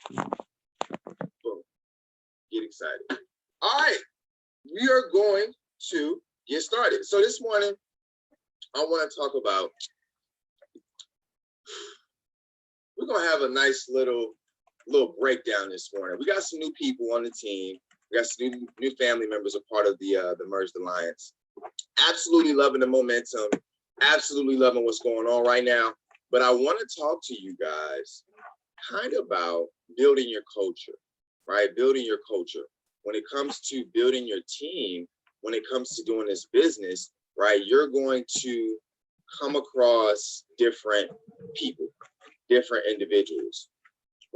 boom, boom. Get excited. All right, we are going to get started. So this morning, I want to talk about, we're going to have a nice little breakdown this morning. We got some new people on the team. We got some new family members a part of the Merged Alliance. Absolutely loving the momentum. Absolutely loving what's going on right now. But I want to talk to you guys kind of about building your culture, right? Building your culture. When it comes to building your team, when it comes to doing this business, right? You're going to come across different people, different individuals,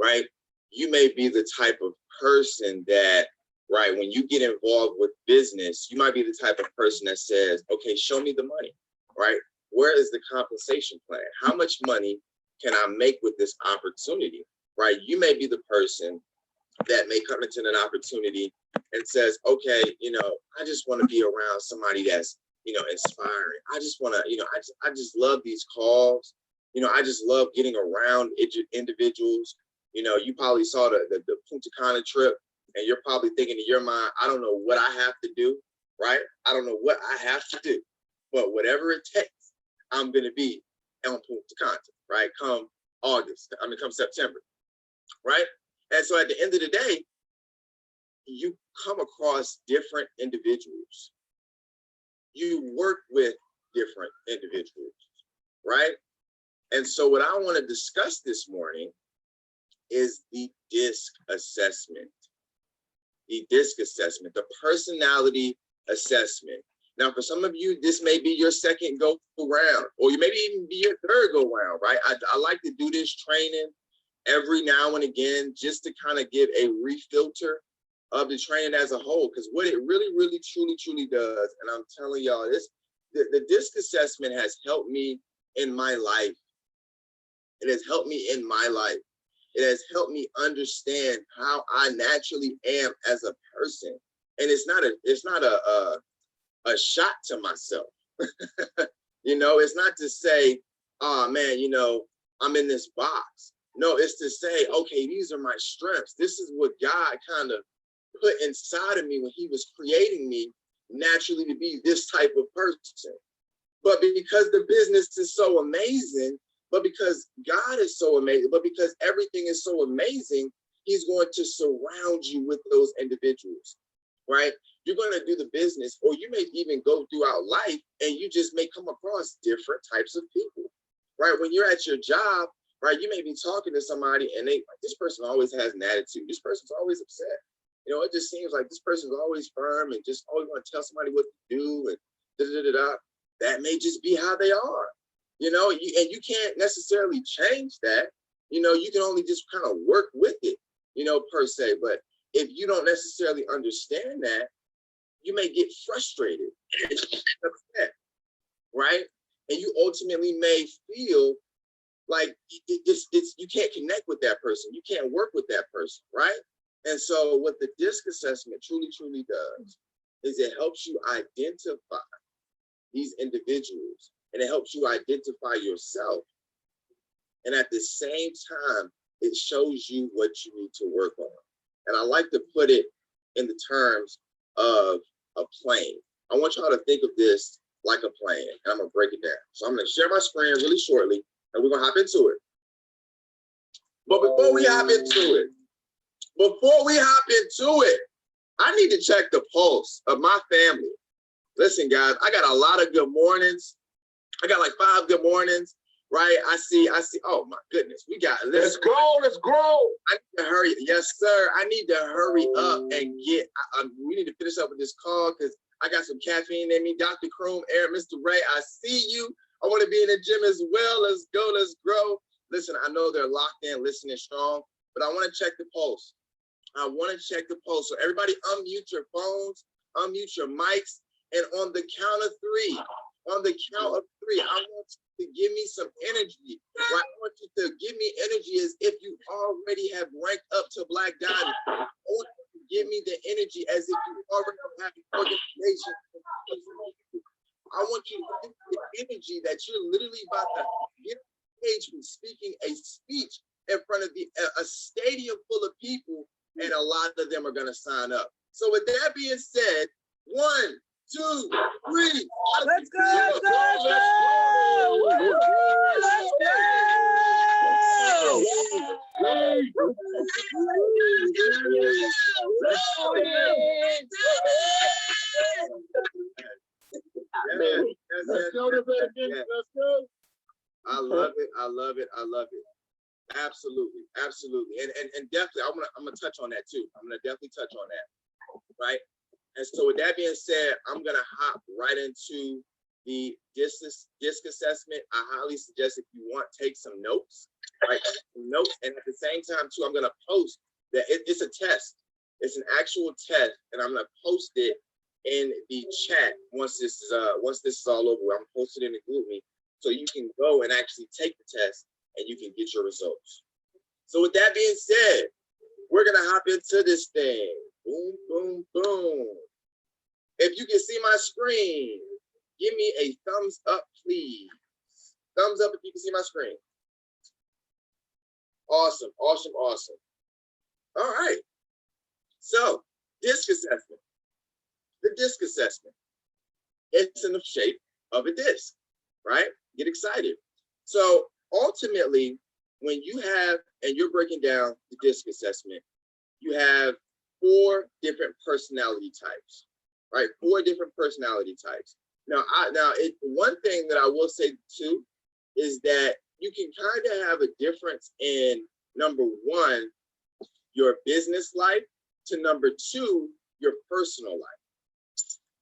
right? You may be the type of person that, right, when you get involved with business, you might be the type of person that says, okay, show me the money, right? Where is the compensation plan? How much money can I make with this opportunity, right? You may be the person that may come into an opportunity and says, okay, I just want to be around somebody that's, inspiring. I just want to, I just love these calls. I just love getting around individuals. You probably saw the Punta Cana trip, and you're probably thinking in your mind, I don't know what I have to do, right? I don't know what I have to do, but whatever it takes, I'm going to be on Punta Cana, right? Come September, right? And so at the end of the day, you come across different individuals. You work with different individuals, right? And so what I want to discuss this morning is the DISC assessment. The DISC assessment, the personality assessment. Now, for some of you, this may be your second go round, or you maybe even be your third go round, right? I like to do this training every now and again, just to kind of give a refilter of the training as a whole, because what it really, really, truly does, and I'm telling y'all, the DISC assessment has helped me in my life. It has helped me in my life. It has helped me understand how I naturally am as a person. And it's not a shot to myself. It's not to say, oh man, I'm in this box. No, it's to say, okay, these are my strengths. This is what God kind of put inside of me when he was creating me naturally to be this type of person. But because the business is so amazing, but because God is so amazing, but because everything is so amazing, he's going to surround you with those individuals, right? You're going to do the business, or you may even go throughout life and you just may come across different types of people, right? When you're at your job, right, you may be talking to somebody and this person always has an attitude. This person's always upset. It just seems like this person's always firm and just always want to tell somebody what to do and da-da-da-da. That may just be how they are. And you can't necessarily change that. You can only just kind of work with it, per se. But if you don't necessarily understand that, you may get frustrated, upset, right? And you ultimately may feel like you can't connect with that person. You can't work with that person, right? And so what the DISC assessment truly does is it helps you identify these individuals, and it helps you identify yourself. And at the same time, it shows you what you need to work on. And I like to put it in the terms of a plane. I want y'all to think of this like a plane, and I'm gonna break it down. So I'm gonna share my screen really shortly, and we're gonna hop into it. But before we hop into it, I need to check the pulse of my family. Listen, guys, I got a lot of good mornings. I got like 5 good mornings, right? I see. Oh my goodness, let's grow. I need to hurry. Yes, sir. I need to hurry up and we need to finish up with this call because I got some caffeine in me. Dr. Kroom, Eric, Mr. Ray, I see you. I want to be in the gym as well. Let's go. Let's grow. Listen, I know they're locked in, listening strong, but I want to check the pulse. So everybody unmute your phones, unmute your mics, and on the count of three, I want you to give me some energy. Right? I want you to give me energy as if you already have ranked up to Black Diamond. I want you to give me the energy as if you already have an organization. I want you to give me the energy that you're literally about to get stage from speaking a speech in front of a stadium full of people, and a lot of them are going to sign up. So with that being said, 1, 2, 3. Let's go, let's go, let's go! Woo! Let's go! I love it. I love it. I love it. Absolutely, absolutely, and definitely, I'm gonna touch on that too. I'm gonna definitely touch on that, right? And so, with that being said, I'm gonna hop right into the DISC assessment. I highly suggest, if you want, take some notes, right? Some notes, and at the same time too, I'm gonna post that it's a test. It's an actual test, and I'm gonna post it in the chat once this is all over. I'm gonna post it in the GroupMe, so you can go and actually take the test and you can get your results. So with that being said, we're gonna hop into this thing. Boom, boom, boom. If you can see my screen, give me a thumbs up, please. Thumbs up if you can see my screen. Awesome, awesome, awesome. All right. So, DISC assessment. The DISC assessment. It's in the shape of a disc, right? Get excited. So, ultimately, when you have, and you're breaking down the DISC assessment, you have 4 different personality types, right? 4 different personality types. Now, one thing that I will say too is that you can kind of have a difference in, number 1, your business life, to number 2, your personal life,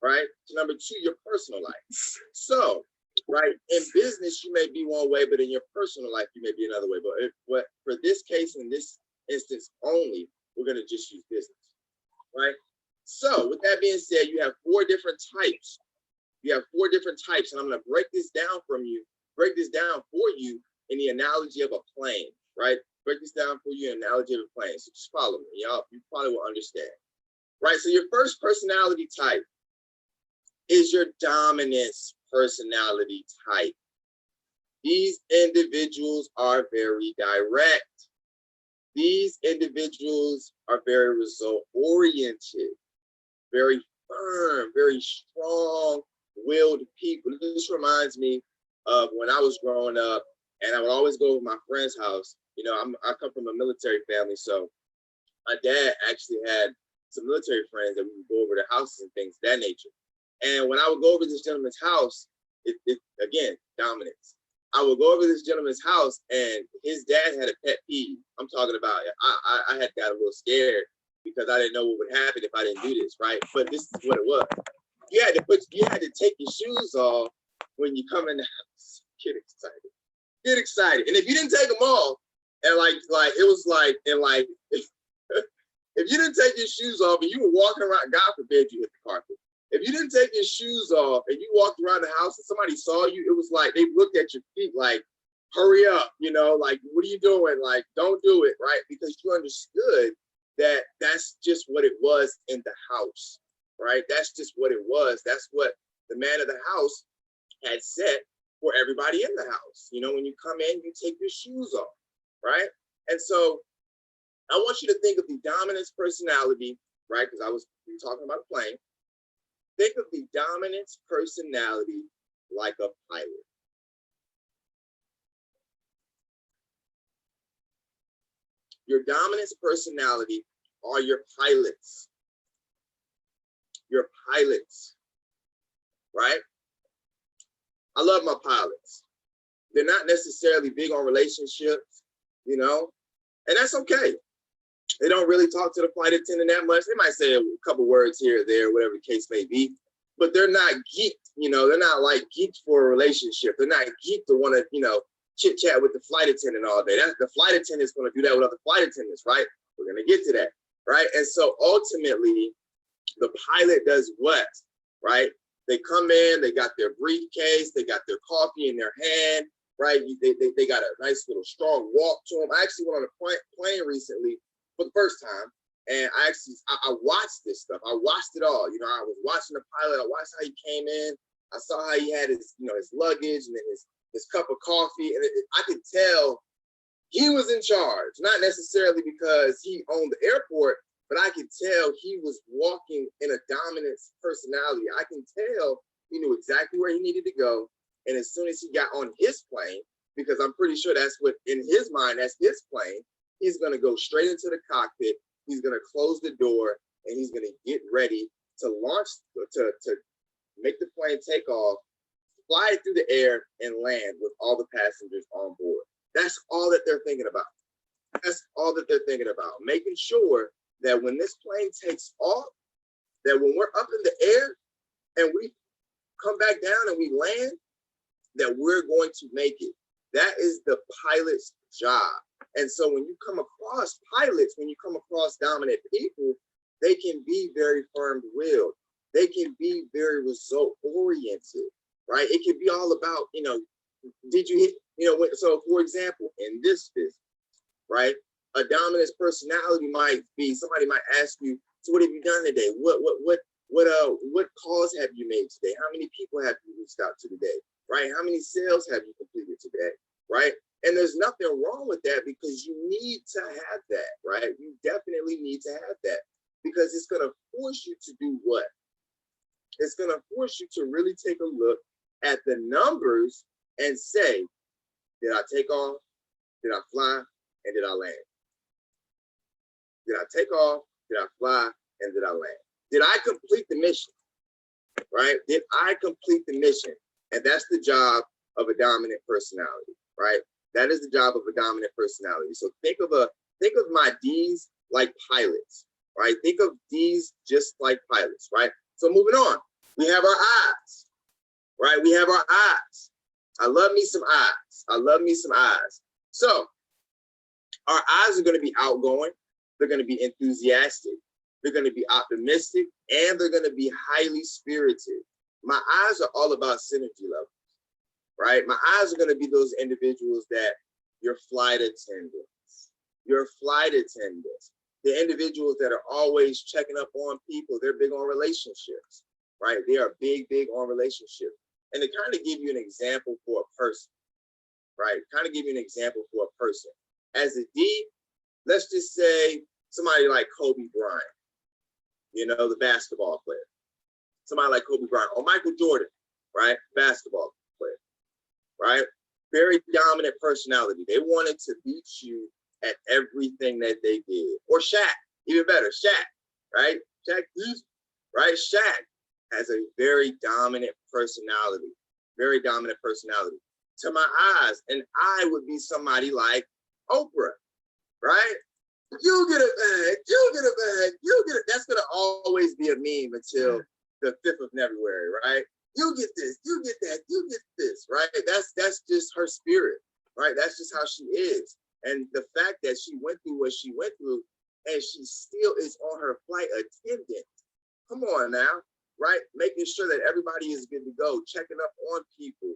right? To number 2, your personal life. So, right, in business, you may be one way, but in your personal life, you may be another way. But for this case, in this instance only, we're going to just use business, right? So with that being said, you have 4 different types. You have 4 different types, and I'm going to break this down for you in the analogy of a plane, right? Break this down for you in the analogy of a plane. So just follow me, y'all. You probably will understand, right? So your first personality type is your dominance personality type. These individuals are very direct. These individuals are very result-oriented, very firm, very strong-willed people. This reminds me of when I was growing up, and I would always go to my friend's house. You know, I come from a military family, so my dad actually had some military friends that we would go over their houses and things of that nature. And when I would go over to this gentleman's house, again, dominance. I would go over to this gentleman's house, and his dad had a pet peeve. I'm talking about, I had got a little scared because I didn't know what would happen if I didn't do this, right? But this is what it was. You had to take your shoes off when you come in the house. Get excited. Get excited. And if you didn't take them off, and like it was like, and like, if you didn't take your shoes off and you were walking around, God forbid you hit the carpet. If you didn't take your shoes off and you walked around the house and somebody saw you, it was like they looked at your feet like, hurry up, you know, like, what are you doing? Like, don't do it, right? Because you understood that that's just what it was in the house, right? That's just what it was. That's what the man of the house had set for everybody in the house. You know, when you come in, you take your shoes off, right? And so I want you to think of the dominance personality, right? Because we were talking about a plane. Think of the dominance personality like a pilot. Your dominance personality are your pilots. Your pilots, right? I love my pilots. They're not necessarily big on relationships, you know, and that's okay. They don't really talk to the flight attendant that much. They might say a couple words here or there, whatever the case may be, but they're not geeked, you know, they're not like geeked for a relationship. They're not geeked to want to, you know, chit chat with the flight attendant all day. The flight attendant's going to do that with other flight attendants, right? We're going to get to that, right? And so ultimately, the pilot does what, right? They come in, they got their briefcase, they got their coffee in their hand, right? They got a nice little strong walk to them. I actually went on a plane recently for the first time, and I watched this stuff. I watched it all. You know, I was watching the pilot. I watched how he came in. I saw how he had his, you know, his luggage and then his cup of coffee, and I could tell he was in charge, not necessarily because he owned the airport, but I could tell he was walking in a dominant personality. I can tell he knew exactly where he needed to go. And as soon as he got on his plane, because I'm pretty sure that's what in his mind, that's his plane, he's going to go straight into the cockpit. He's going to close the door and he's going to get ready to launch, to make the plane take off, fly it through the air and land with all the passengers on board. That's all that they're thinking about. That's all that they're thinking about, making sure that when this plane takes off, that when we're up in the air and we come back down and we land, that we're going to make it. That is the pilot's job. And so when you come across pilots, when you come across dominant people, they can be very firm-willed. They can be very result-oriented, right? It can be all about, did you hit, so for example, in this business, right? A dominant personality might be, somebody might ask you, so what have you done today? What calls have you made today? How many people have you reached out to today? Right? How many sales have you completed today? Right? And there's nothing wrong with that because you need to have that, right? You definitely need to have that because it's going to force you to do what? It's going to force you to really take a look at the numbers and say, did I take off? Did I fly? And did I land? Did I take off? Did I fly? And did I land? Did I complete the mission? Right? Did I complete the mission? And that's the job of a dominant personality, right? That is the job of a dominant personality. So think of my D's like pilots, right? Think of D's just like pilots, right? So moving on, we have our eyes, right? We have our eyes. I love me some eyes. I love me some eyes. So our eyes are going to be outgoing. They're going to be enthusiastic. They're going to be optimistic, and they're going to be highly spirited. My eyes are all about synergy levels, right? My eyes are going to be those individuals that your flight attendants, the individuals that are always checking up on people. They're big on relationships, right? They are big on relationships. And to kind of give you an example for a person, right? As a D, let's just say somebody like Kobe Bryant, the basketball player. Somebody like Kobe Bryant or Michael Jordan, right? Basketball player, right? Very dominant personality. They wanted to beat you at everything that they did. Or Shaq, even better, Shaq, right? Shaq has a very dominant personality, To my eyes, and I would be somebody like Oprah, right? You get a bag, you get a bag, you get it. That's gonna always be a meme until the 5th of February, right? You get this, you get that, you get this, right? That's just her spirit, right? That's just how she is. And the fact that she went through what she went through and she still is on her flight attendant. Come on now, right? Making sure that everybody is good to go, checking up on people,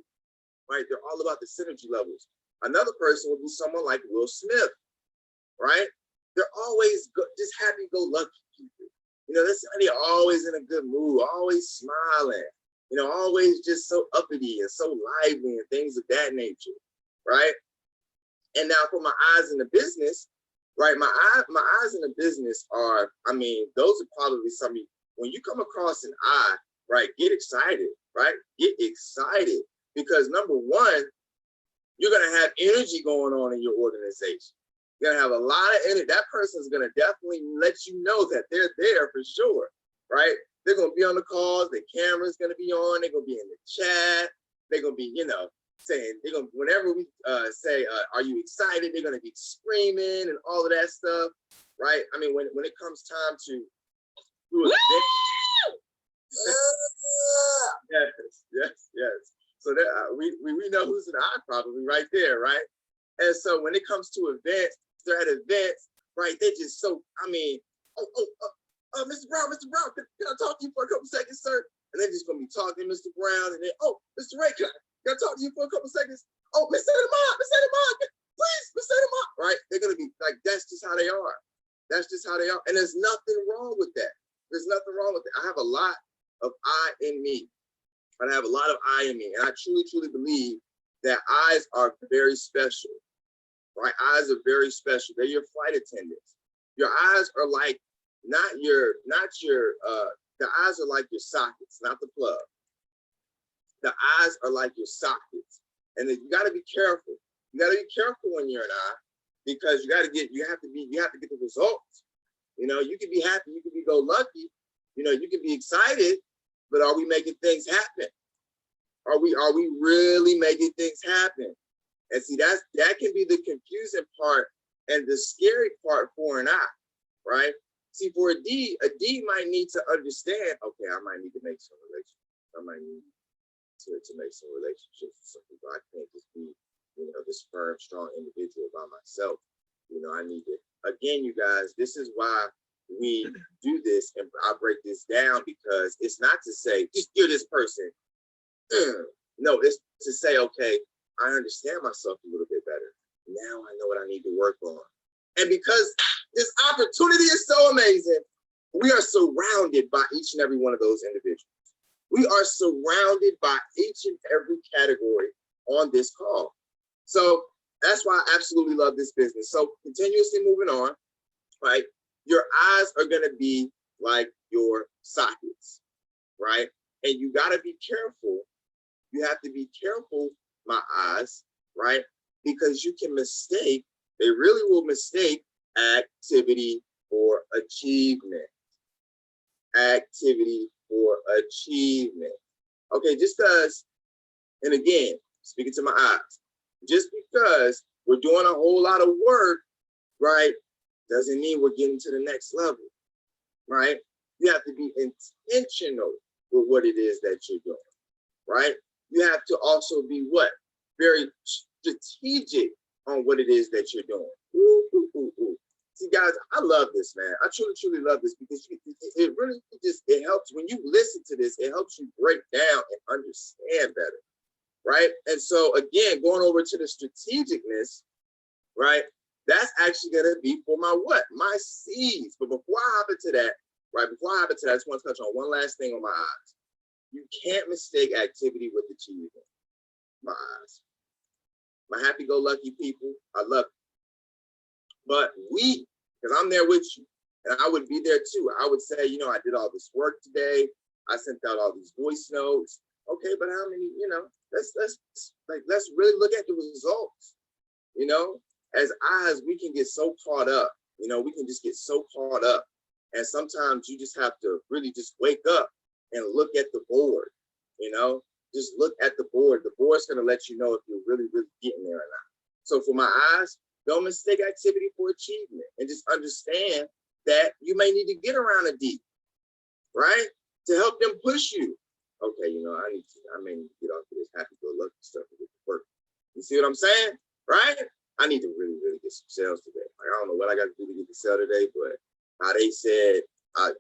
right? They're all about the synergy levels. Another person would be someone like Will Smith, right? They're always just happy-go-lucky people. They're always in a good mood, always smiling, always just so uppity and so lively and things of that nature, right? And now for my eyes in the business, right? My eyes in the business are, those are probably something, when you come across an eye, right? Get excited, right? Get excited because number one, you're going to have energy going on in your organization. You're going to have a lot of energy. That person's going to definitely let you know that they're there for sure, right? They're going to be on the calls. The camera's going to be on. They're going to be in the chat. They're going to be, saying, whenever we say, are you excited? They're going to be screaming and all of that stuff, right? When it comes time to do a yes. So that we know who's an eye probably right there, right? And so when it comes to events, they're at events, right? They're just so, Mr. Brown, can I talk to you for a couple seconds, sir? And they're just gonna be talking to Mr. Brown, and then, Mr. Ray, can I talk to you for a couple seconds? Oh, Mr. Lamont, please, Mr. Lamont, right? They're gonna be like, that's just how they are. And there's nothing wrong with that. I have a lot of I in me. And I truly believe that eyes are very special, right? Eyes are very special. They're your flight attendants. Your eyes are like the eyes are like your sockets, not the plug. The eyes are like your sockets. And you got to be careful. You got to be careful when you're an eye, because you have to get the results. You know, you can be happy, you can be go lucky, you know, you can be excited, but are we making things happen? Are we really making things happen? And see, that can be the confusing part and the scary part for an eye, right? See, for a D might need to understand, okay, I might need to make some relationships. I might need to make some relationships with some people. I can't just be, you know, this firm, strong individual by myself. You know, I need to, again, you guys, this is why we do this, and I break this down, because it's not to say, just you're this person. No, it's to say, okay, I understand myself a little bit better. Now I know what I need to work on. And because this opportunity is so amazing, we are surrounded by each and every one of those individuals. We are surrounded by each and every category on this call. So that's why I absolutely love this business. So continuously moving on, right? Your eyes are going to be like your sockets, right? And you got to be careful. You have to be careful, my eyes, right? Because you can mistake, they really will mistake activity for achievement. Activity for achievement. Okay, just because, and again, speaking to my eyes, just because we're doing a whole lot of work, right, doesn't mean we're getting to the next level, right? You have to be intentional with what it is that you're doing, right? You have to also be what? Very strategic on what it is that you're doing. Ooh, ooh, ooh, ooh. See, guys, I love this, man. I truly, truly love this, because it really just, it helps when you listen to this, it helps you break down and understand better, right? And so again, going over to the strategicness, right? That's actually gonna be for my what? My C's. But before I hop into that, right? Before I hop into that, I just want to touch on one last thing on my eyes. You can't mistake activity with achievement. My eyes. My happy-go-lucky people, I love it. But because I'm there with you, and I would be there too. I would say, you know, I did all this work today. I sent out all these voice notes. Okay, but how many, you know, let's really look at the results. You know, as eyes, we can get so caught up. You know, we can just get so caught up. And sometimes you just have to really just wake up and look at the board, you know, just look at the board. The board's going to let you know if you're really, really getting there or not. So for my eyes, don't mistake activity for achievement, and just understand that you may need to get around a D, right? To help them push you. Okay, you know, I may need to get off of this happy-go-lucky stuff and get to work. You see what I'm saying? Right? I need to really, really get some sales today. Like, I don't know what I got to do to get the sale today, but how they said, I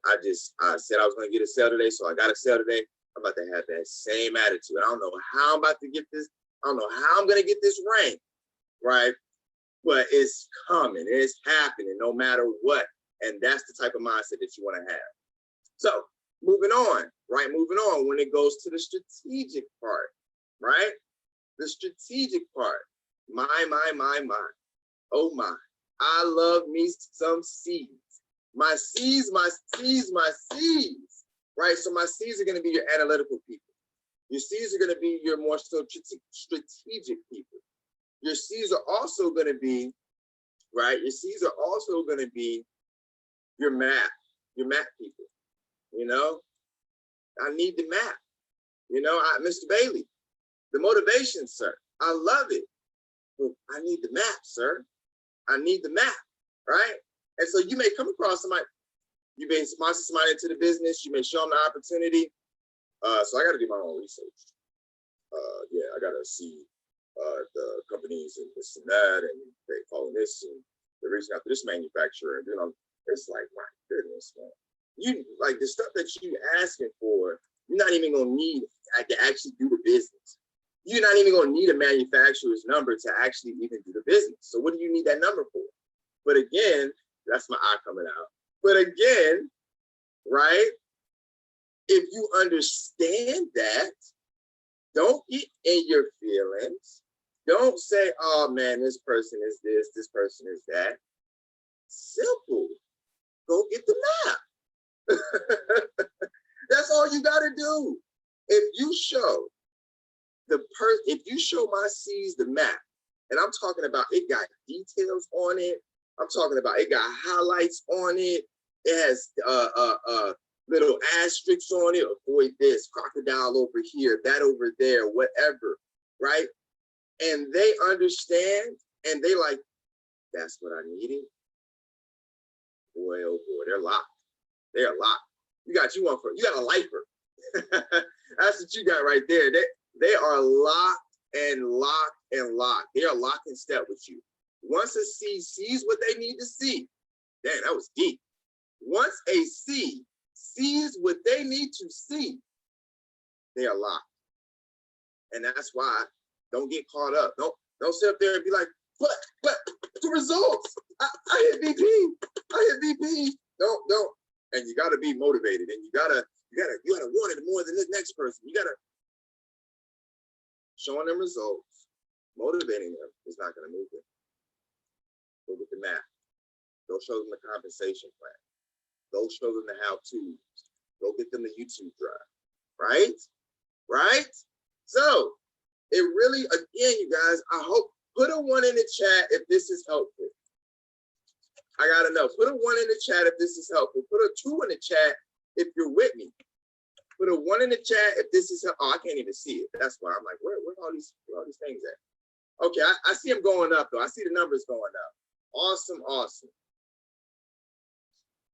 said I was going to get a sale today, so I got a sale today. I'm about to have that same attitude. I don't know how I'm about to get this. I don't know how I'm going to get this rank, right? But it's coming. It's happening no matter what. And that's the type of mindset that you want to have. So moving on, right? Moving on when it goes to the strategic part, right? The strategic part. My. Oh my. I love me some C's. My C's, my C's, my C's, right? So my C's are going to be your analytical people. Your C's are going to be your more strategic people. Your C's are also going to be, right? Your C's are also going to be your math people. You know, I need the map. You know, Mr. Bailey, the motivation, sir. I love it. But I need the map, sir. I need the map, right? And so you may come across somebody, you may sponsor somebody into the business, you may show them the opportunity. So I got to do my own research. Yeah, I got to see the companies and this and that, and they calling this, and they're reaching out to this manufacturer, and you know, it's like, my goodness, man. You like the stuff that you asking for, you're not even gonna need to actually do the business. You're not even gonna need a manufacturer's number to actually even do the business. So what do you need that number for? But again, that's my eye coming out. But again, right? If you understand that, don't get in your feelings. Don't say, oh man, this person is this person is that. Simple. Go get the map. That's all you gotta do. If you show if you show my C's the map, and I'm talking about it got details on it, I'm talking about it got highlights on it, it has little asterisks on it, avoid this, crocodile over here, that over there, whatever, right? And they understand and they like, that's what I needed. Boy, oh boy, they're locked. They're locked. You got a lifer. That's what you got right there. They are locked and locked and locked. They are locked in step with you. Once a C sees what they need to see, damn, that was deep. Once a C sees what they need to see, they are locked. And that's why don't get caught up. Don't sit up there and be like, but the results. I hit VP. I hit VP. Don't. And you gotta be motivated, and you gotta want it more than the next person. You gotta showing them results, motivating them is not gonna move them. Go with the map. Go show them the compensation plan. Go show them the how-tos. Go get them the YouTube drive. Right? Right? So it really, again, you guys, I hope, put a 1 in the chat if this is helpful. I gotta know. Put a 1 in the chat if this is helpful. Put a 2 in the chat if you're with me. Put a 1 in the chat if this is helpful. Oh, I can't even see it. That's why I'm like, where all these things at? Okay, I see them going up though. I see the numbers going up. Awesome, awesome.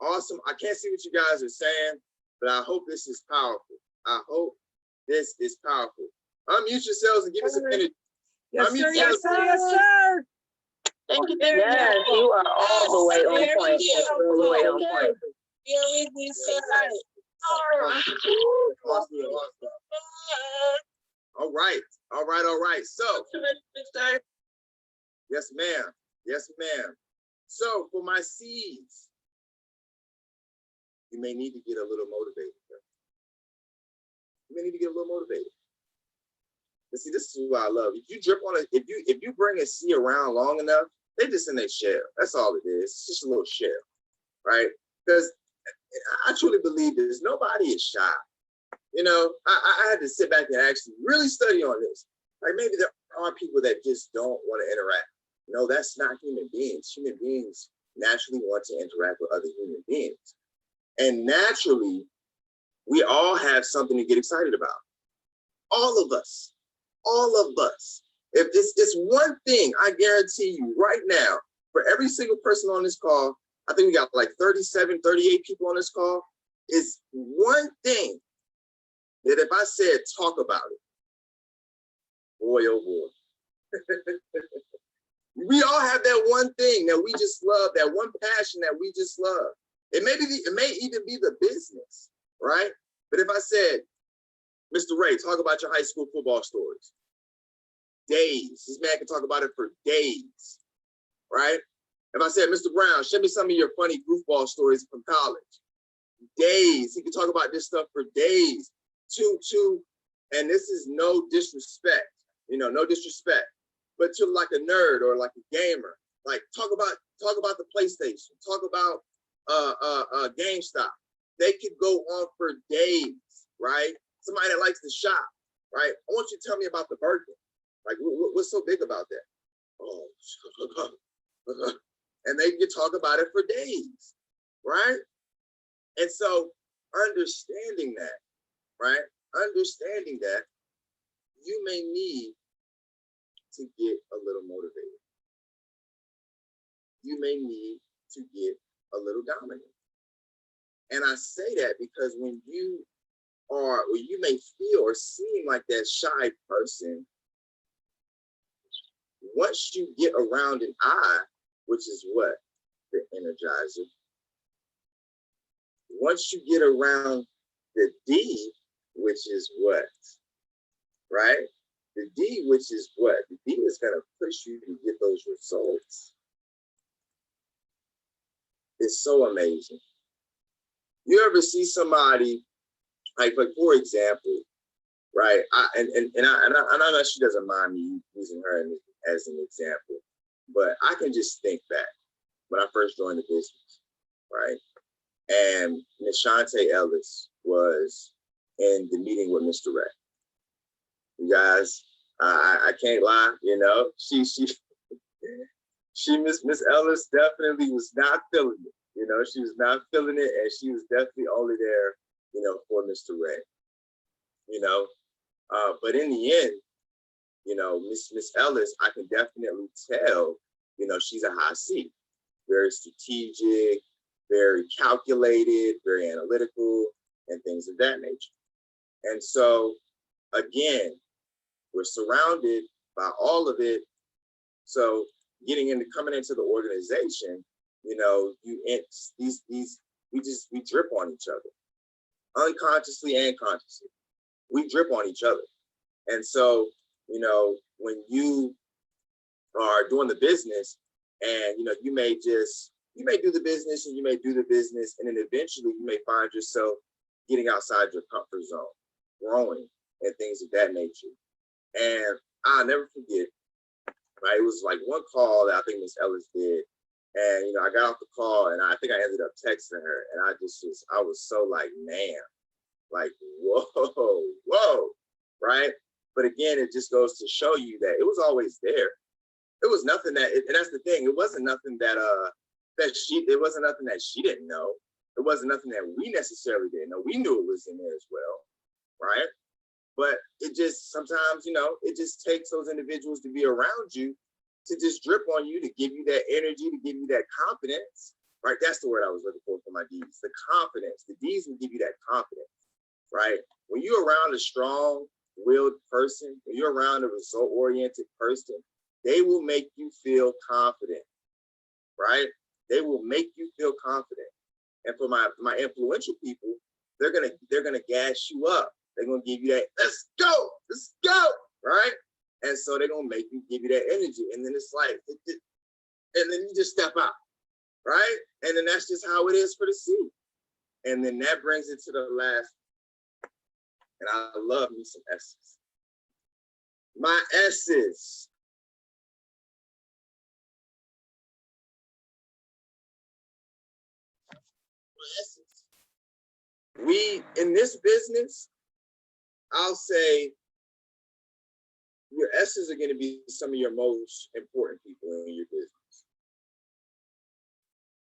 Awesome. I can't see what you guys are saying, but I hope this is powerful. I hope this is powerful. Unmute yourselves and give us a minute. Yes, sir, yes, sir, yes, sir. Thank you very much. Yes, you are all the way on point. All the way on point. All right, all right, all right. So, yes, ma'am. Yes, ma'am. So for my C's, you may need to get a little motivated. You may need to get a little motivated. But see, this is what I love. If you drip on it, if you bring a C around long enough, they just in their shell. That's all it is. It's just a little shell, right? Because I truly believe this. Nobody is shy. You know, I had to sit back and actually really study on this. Like maybe there are people that just don't want to interact. No, that's not human beings. Human beings naturally want to interact with other human beings. And naturally, we all have something to get excited about. All of us. All of us. If it's one thing, I guarantee you right now, for every single person on this call, I think we got like 37, 38 people on this call, is one thing that if I said talk about it, boy, oh boy. We all have that one thing that we just love, that one passion that we just love. It may even be the business, right? But if I said, Mr. Ray, talk about your high school football stories. Days. This man can talk about it for days, right? If I said, Mr. Brown, show me some of your funny goofball stories from college. Days. He can talk about this stuff for days. And this is no disrespect, no disrespect, but to like a nerd or like a gamer, like talk about the PlayStation, talk about GameStop. They could go on for days, right? Somebody that likes to shop, right? I want you to tell me about the Birkin. Like, what's so big about that? Oh, and they can talk about it for days, right? And so understanding that, right? Understanding that you may need to get a little motivated. You may need to get a little dominant. And I say that because when you may feel or seem like that shy person, once you get around an I, which is what? The energizer. Once you get around the D, which is what? Right? The D, which is what? The D is going to push you to get those results. It's so amazing. You ever see somebody, like for example, right? I know she doesn't mind me using her as an example, but I can just think back when I first joined the business, right? And Miss Shantae Ellis was in the meeting with Mr. Ray. You guys, I can't lie, you know, Miss Ellis definitely was not feeling it. You know, she was not feeling it, and she was definitely only there, you know, for Mr. Ray. You know, but in the end, you know, Miss Ellis, I can definitely tell, you know, she's a high C, very strategic, very calculated, very analytical, and things of that nature. And so, again, we're surrounded by all of it. So, coming into the organization, you know, we drip on each other, unconsciously and consciously. We drip on each other. And so, you know, when you are doing the business and, you know, you may do the business and you may do the business, and then eventually you may find yourself getting outside your comfort zone, growing, and things of that nature. And I'll never forget, right? It was like one call that I think Miss Ellis did. And, you know, I got off the call and I think I ended up texting her, and I was so like, man, like, whoa, right? But again, it just goes to show you that it was always there. It was nothing and that's the thing. It wasn't nothing it wasn't nothing that she didn't know. It wasn't nothing that we necessarily didn't know. We knew it was in there as well, right? But it just sometimes, you know, it just takes those individuals to be around you, to just drip on you, to give you that energy, to give you that confidence, right? That's the word I was looking for my D's, the confidence. The D's will give you that confidence, right? When you're around a strong-willed person, when you're around a result-oriented person, they will make you feel confident, right? They will make you feel confident. And for my influential people, they're gonna gas you up. They're gonna give you that, let's go, right? And so they're gonna give you that energy. And then it's like, and then you just step out, right? And then that's just how it is for the C. And then that brings it to the last, and I love me some S's. My S's. We, in this business, I'll say your S's are going to be some of your most important people in your business.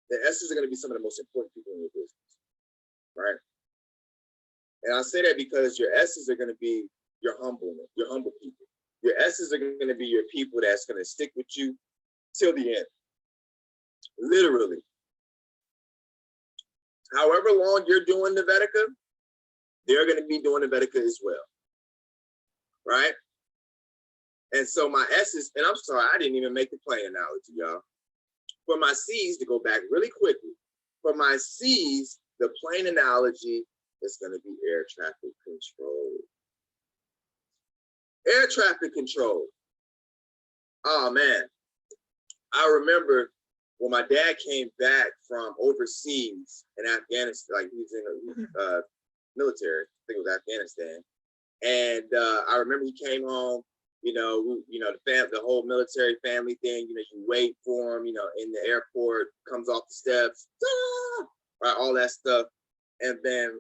The S's are going to be some of the most important people in your business, right? And I say that because your S's are going to be your humble people. Your S's are going to be your people that's going to stick with you till the end, literally. However long you're doing Nivetica, they're going to be doing Nivetica as well, right? And so my S's, and I'm sorry, I didn't even make the plane analogy, y'all. For my C's, to go back really quickly, for my C's, the plane analogy is going to be air traffic control. Air traffic control. Oh, man. I remember when my dad came back from overseas in Afghanistan, like he was in the military, I think it was Afghanistan. And I remember he came home, the whole military family thing, you wait for him, in the airport, comes off the steps, right, all that stuff. And then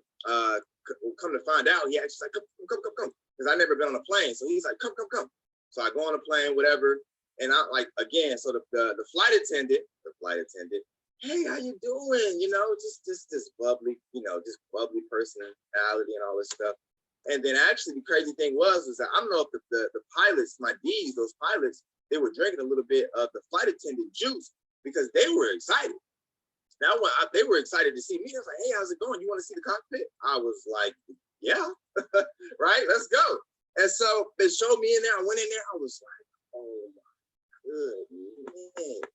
come to find out, he actually like, come. Because I never been on a plane. So he's like, come. So I go on a plane, whatever. And I like, again, so the flight attendant, hey, how you doing? Just this bubbly, just bubbly personality and all this stuff. And then actually the crazy thing was that I don't know if the pilots, my D's, those pilots, they were drinking a little bit of the flight attendant juice because they were excited. Now they were excited to see me. I was like, hey, how's it going? You want to see the cockpit? I was like, yeah, right, let's go. And so they showed me in there. I went in there. I was like, oh my goodness.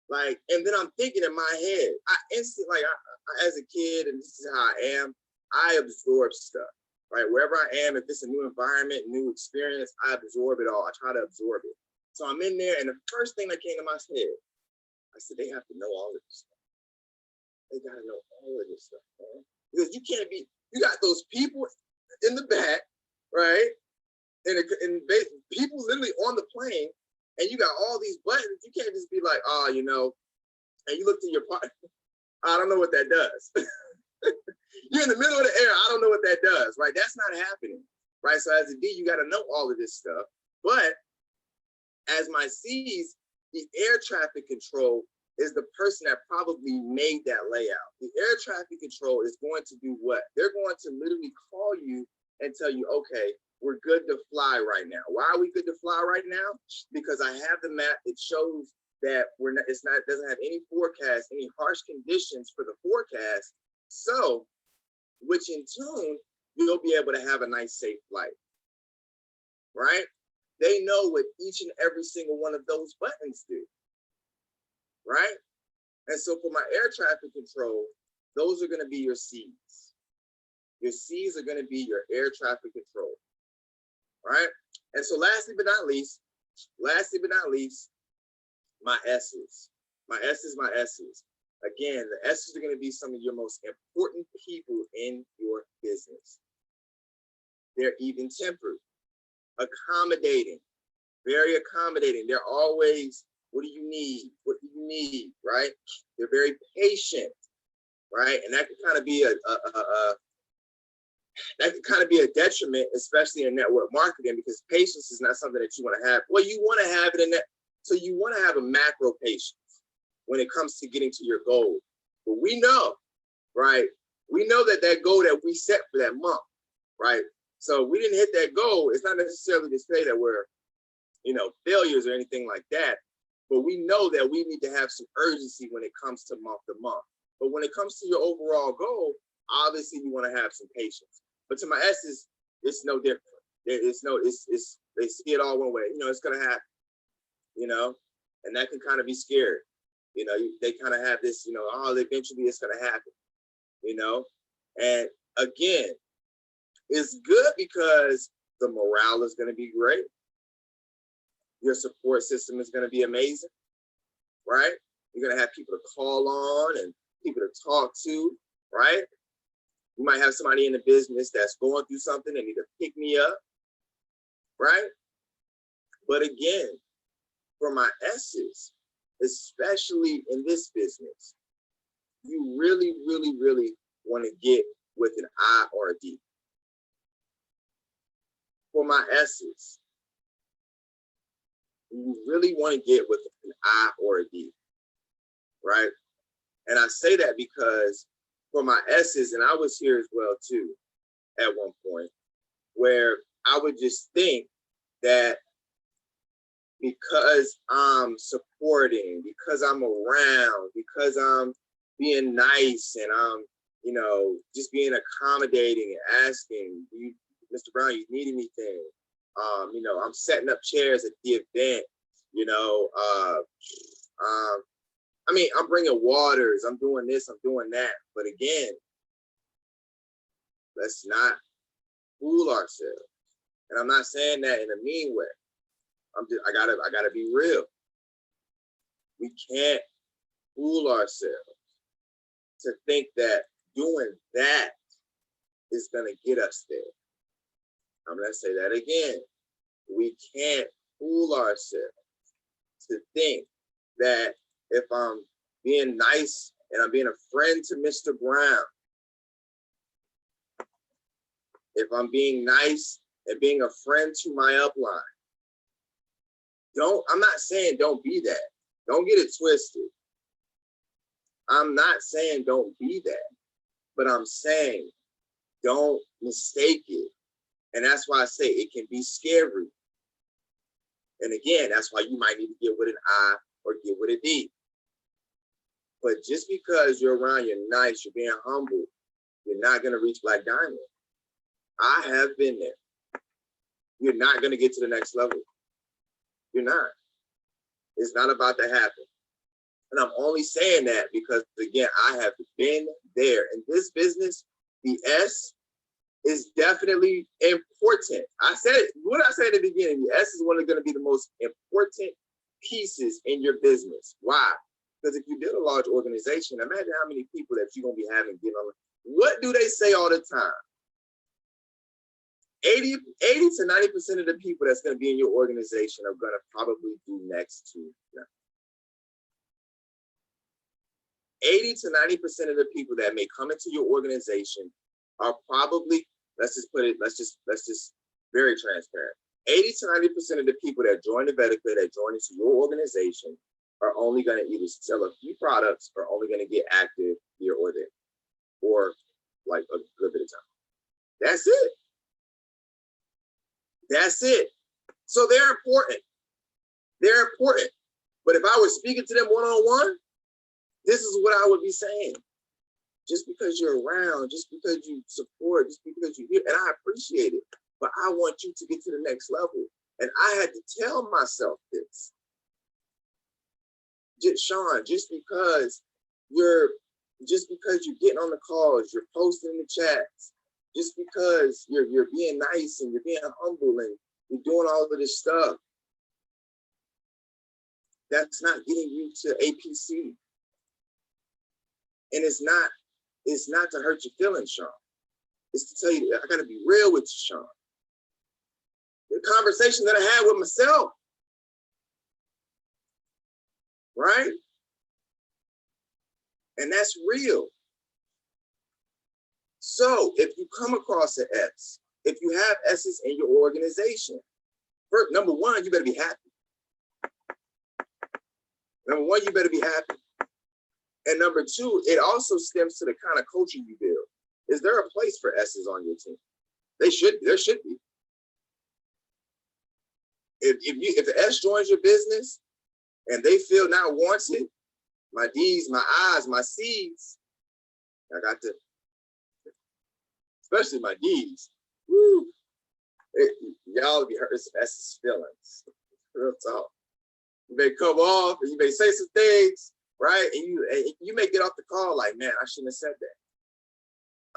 Like, and then I'm thinking in my head, I instantly, like, I, as a kid, and this is how I am, I absorb stuff, right? Wherever I am, if it's a new environment, new experience, I absorb it all. I try to absorb it. So I'm in there, and the first thing that came to my head, I said, they have to know all of this stuff. They gotta know all of this stuff, man. Because you can't be, you got those people in the back right? People literally on the plane, and you got all these buttons. You can't just be like, oh, you know, and you look to your partner. I don't know what that does. You're in the middle of the air. I don't know what that does, right? That's not happening, right? So as a D, you got to know all of this stuff. But as my C's, the air traffic control is the person that probably made that layout. The air traffic control is going to do what? They're going to literally call you and tell you, okay, we're good to fly right now. Why are we good to fly right now? Because I have the map. It shows that it doesn't have any forecast, any harsh conditions for the forecast. So, which in tune, you'll be able to have a nice, safe flight, right? They know what each and every single one of those buttons do, right? And so for my air traffic control, those are going to be your C's. Your C's are going to be your air traffic control, right? And so lastly but not least, my S's. My S's. Again, the S's are going to be some of your most important people in your business. They're even-tempered, accommodating, very accommodating. They're always, what do you need? What do you need, right? They're very patient, right? And that can kind of be a detriment, especially in network marketing, because patience is not something that you want to have. Well, you want to have it in that. So you want to have a macro patience when it comes to getting to your goal. But we know, right? We know that goal that we set for that month, right? So we didn't hit that goal. It's not necessarily to say that we're, failures or anything like that. But we know that we need to have some urgency when it comes to month to month. But when it comes to your overall goal, obviously you want to have some patience. But to my S's, it's no different. They see it all one way. It's gonna happen. And that can kind of be scary. They kind of have this, eventually it's gonna happen. And again, it's good because the morale is gonna be great. Your support system is gonna be amazing, right? You're gonna have people to call on and people to talk to, right? You might have somebody in the business that's going through something and need to pick me up, right? But again, for my S's, especially in this business, you really, really, really want to get with an I or a D. For my S's, you really want to get with an I or a D, right? And I say that because for my S's, and I was here as well too, at one point, where I would just think that because I'm supporting, because I'm around, because I'm being nice and I'm, just being accommodating and asking, Mr. Brown, you need anything? I'm setting up chairs at the event, I'm bringing waters, I'm doing this, I'm doing that. But again, let's not fool ourselves. And I'm not saying that in a mean way. I gotta be real. We can't fool ourselves to think that doing that is gonna get us there. I'm gonna say that again. We can't fool ourselves to think that if I'm being nice and I'm being a friend to Mr. Brown, if I'm being nice and being a friend to my upline, I'm not saying don't be that. Don't get it twisted. I'm not saying don't be that, but I'm saying don't mistake it. And that's why I say it can be scary. And again, that's why you might need to get with an I or get with a D. But just because you're around, you're nice, you're being humble, you're not going to reach Black Diamond. I have been there. You're not going to get to the next level. You're not. It's not about to happen. And I'm only saying that because, again, I have been there. In this business, the S is definitely important. I said it, what I said at the beginning, the S is going to be the most important pieces in your business. Why? Because if you build a large organization, imagine how many people that you're going to be having get on. What do they say all the time? 80 to 90% of the people that's going to be in your organization are going to probably do next to nothing. 80 to 90% of the people that may come into your organization are probably, let's just very transparent. 80 to 90% of the people that join the Vedica, that join into your organization, are only going to either sell a few products or only going to get active here or there, or like a good bit of time. That's it. That's it. So they're important. They're important. But if I was speaking to them one-on-one, this is what I would be saying. Just because you're around, just because you support, just because you're here, and I appreciate it, but I want you to get to the next level. And I had to tell myself this. Sean, just because you're getting on the calls, you're posting in the chats, just because you're being nice and you're being humble and you're doing all of this stuff, that's not getting you to APC. And it's not to hurt your feelings, Sean. It's to tell you, I gotta be real with you, Sean. The conversation that I had with myself, right? And that's real. So if you come across an S, if you have S's in your organization, first, number one, you better be happy. Number one, you better be happy. And number two, it also stems to the kind of culture you build. Is there a place for S's on your team? There should be. If the S joins your business and they feel not wanted, my D's, my I's, my C's, I got to, especially my D's, woo, y'all be hurting some S's feelings. Real talk. You may come off and you may say some things, right? And you may get off the call like, man, I shouldn't have said that.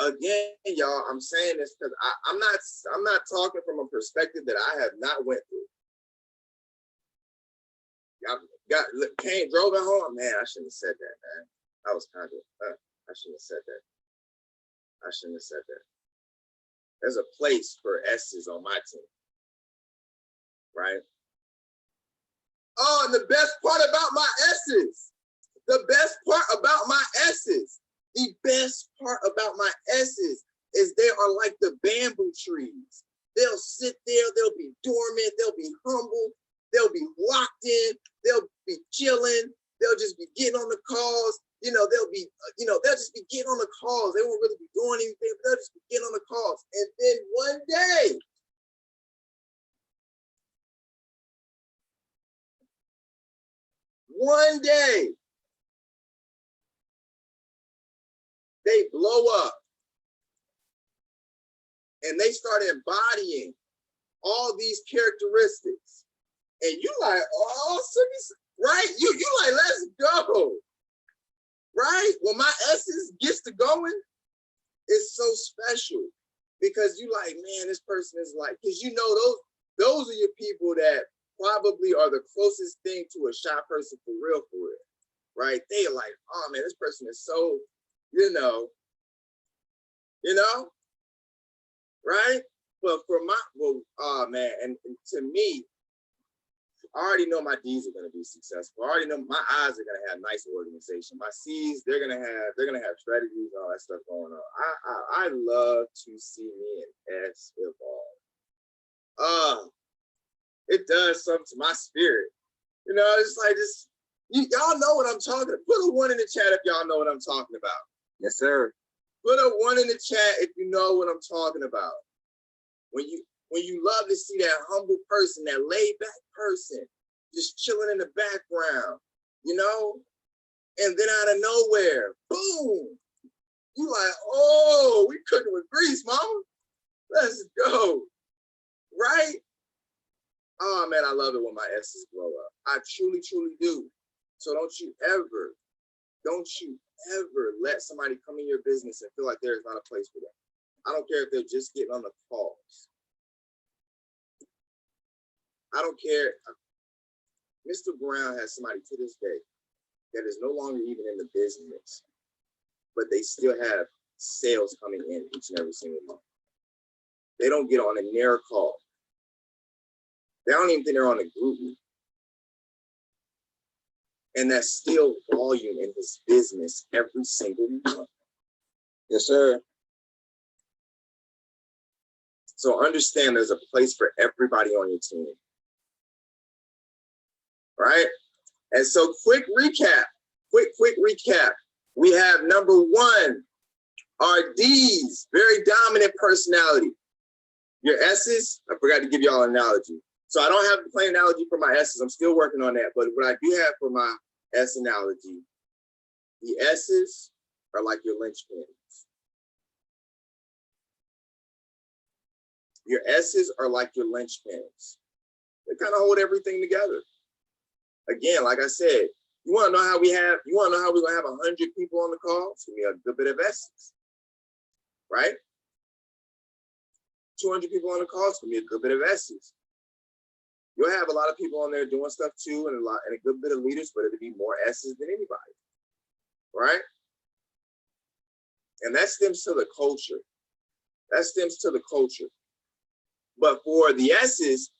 Again, y'all, I'm saying this because I'm not talking from a perspective that I have not went through. Y'all drove at home, man, I shouldn't have said that, man. I was kind of, I shouldn't have said that. I shouldn't have said that. There's a place for S's on my team, right? Oh, and the best part about my S's, the best part about my S's is they are like the bamboo trees. They'll sit there, they'll be dormant, they'll be humble, they'll be locked in, they'll be chilling, they'll just be getting on the calls, they'll just be getting on the calls. They won't really be doing anything, but they'll just be getting on the calls. And then one day, they blow up and they start embodying all these characteristics. And you like, oh, right? You like, let's go, right? When my S's gets to going, it's so special because you like, man, this person is like, because those are your people that probably are the closest thing to a shy person for real, right? They are like, oh man, this person is so, right? But oh man, and to me, I already know my D's are going to be successful. I already know my I's are going to have nice organization. My C's, they're going to have strategies and all that stuff going on. I love to see me and S evolve. It does something to my spirit. It's like this. Y'all know what I'm talking about. Put a 1 in the chat if y'all know what I'm talking about. Yes, sir. Put a 1 in the chat if you know what I'm talking about. When you love to see that humble person, that laid back person, just chilling in the background, and then out of nowhere, boom, you like, oh, we cooking with grease, mama. Let's go, right? Oh man, I love it when my S's blow up. I truly, truly do. So don't you ever let somebody come in your business and feel like there is not a place for them. I don't care if they're just getting on the calls. I don't care. Mr. Brown has somebody to this day that is no longer even in the business, but they still have sales coming in each and every single month. They don't get on a near call. They don't even think they're on a group meet. And that's still volume in his business every single month. Yes, sir. So understand there's a place for everybody on your team. Right? And so quick recap. We have number one, our D's, very dominant personality. Your S's, I forgot to give y'all an analogy. So I don't have the plain analogy for my S's. I'm still working on that. But what I do have for my S analogy, the S's are like your linchpins. Your S's are like your linchpins. They kind of hold everything together. Again, like I said, you want to know how we're going to have 100 people on the call? It's going to be a good bit of S's, right? 200 people on the call, it's going to be a good bit of S's. You'll have a lot of people on there doing stuff too, and a good bit of leaders, but it'll be more S's than anybody, right? And that stems to the culture. But for the S's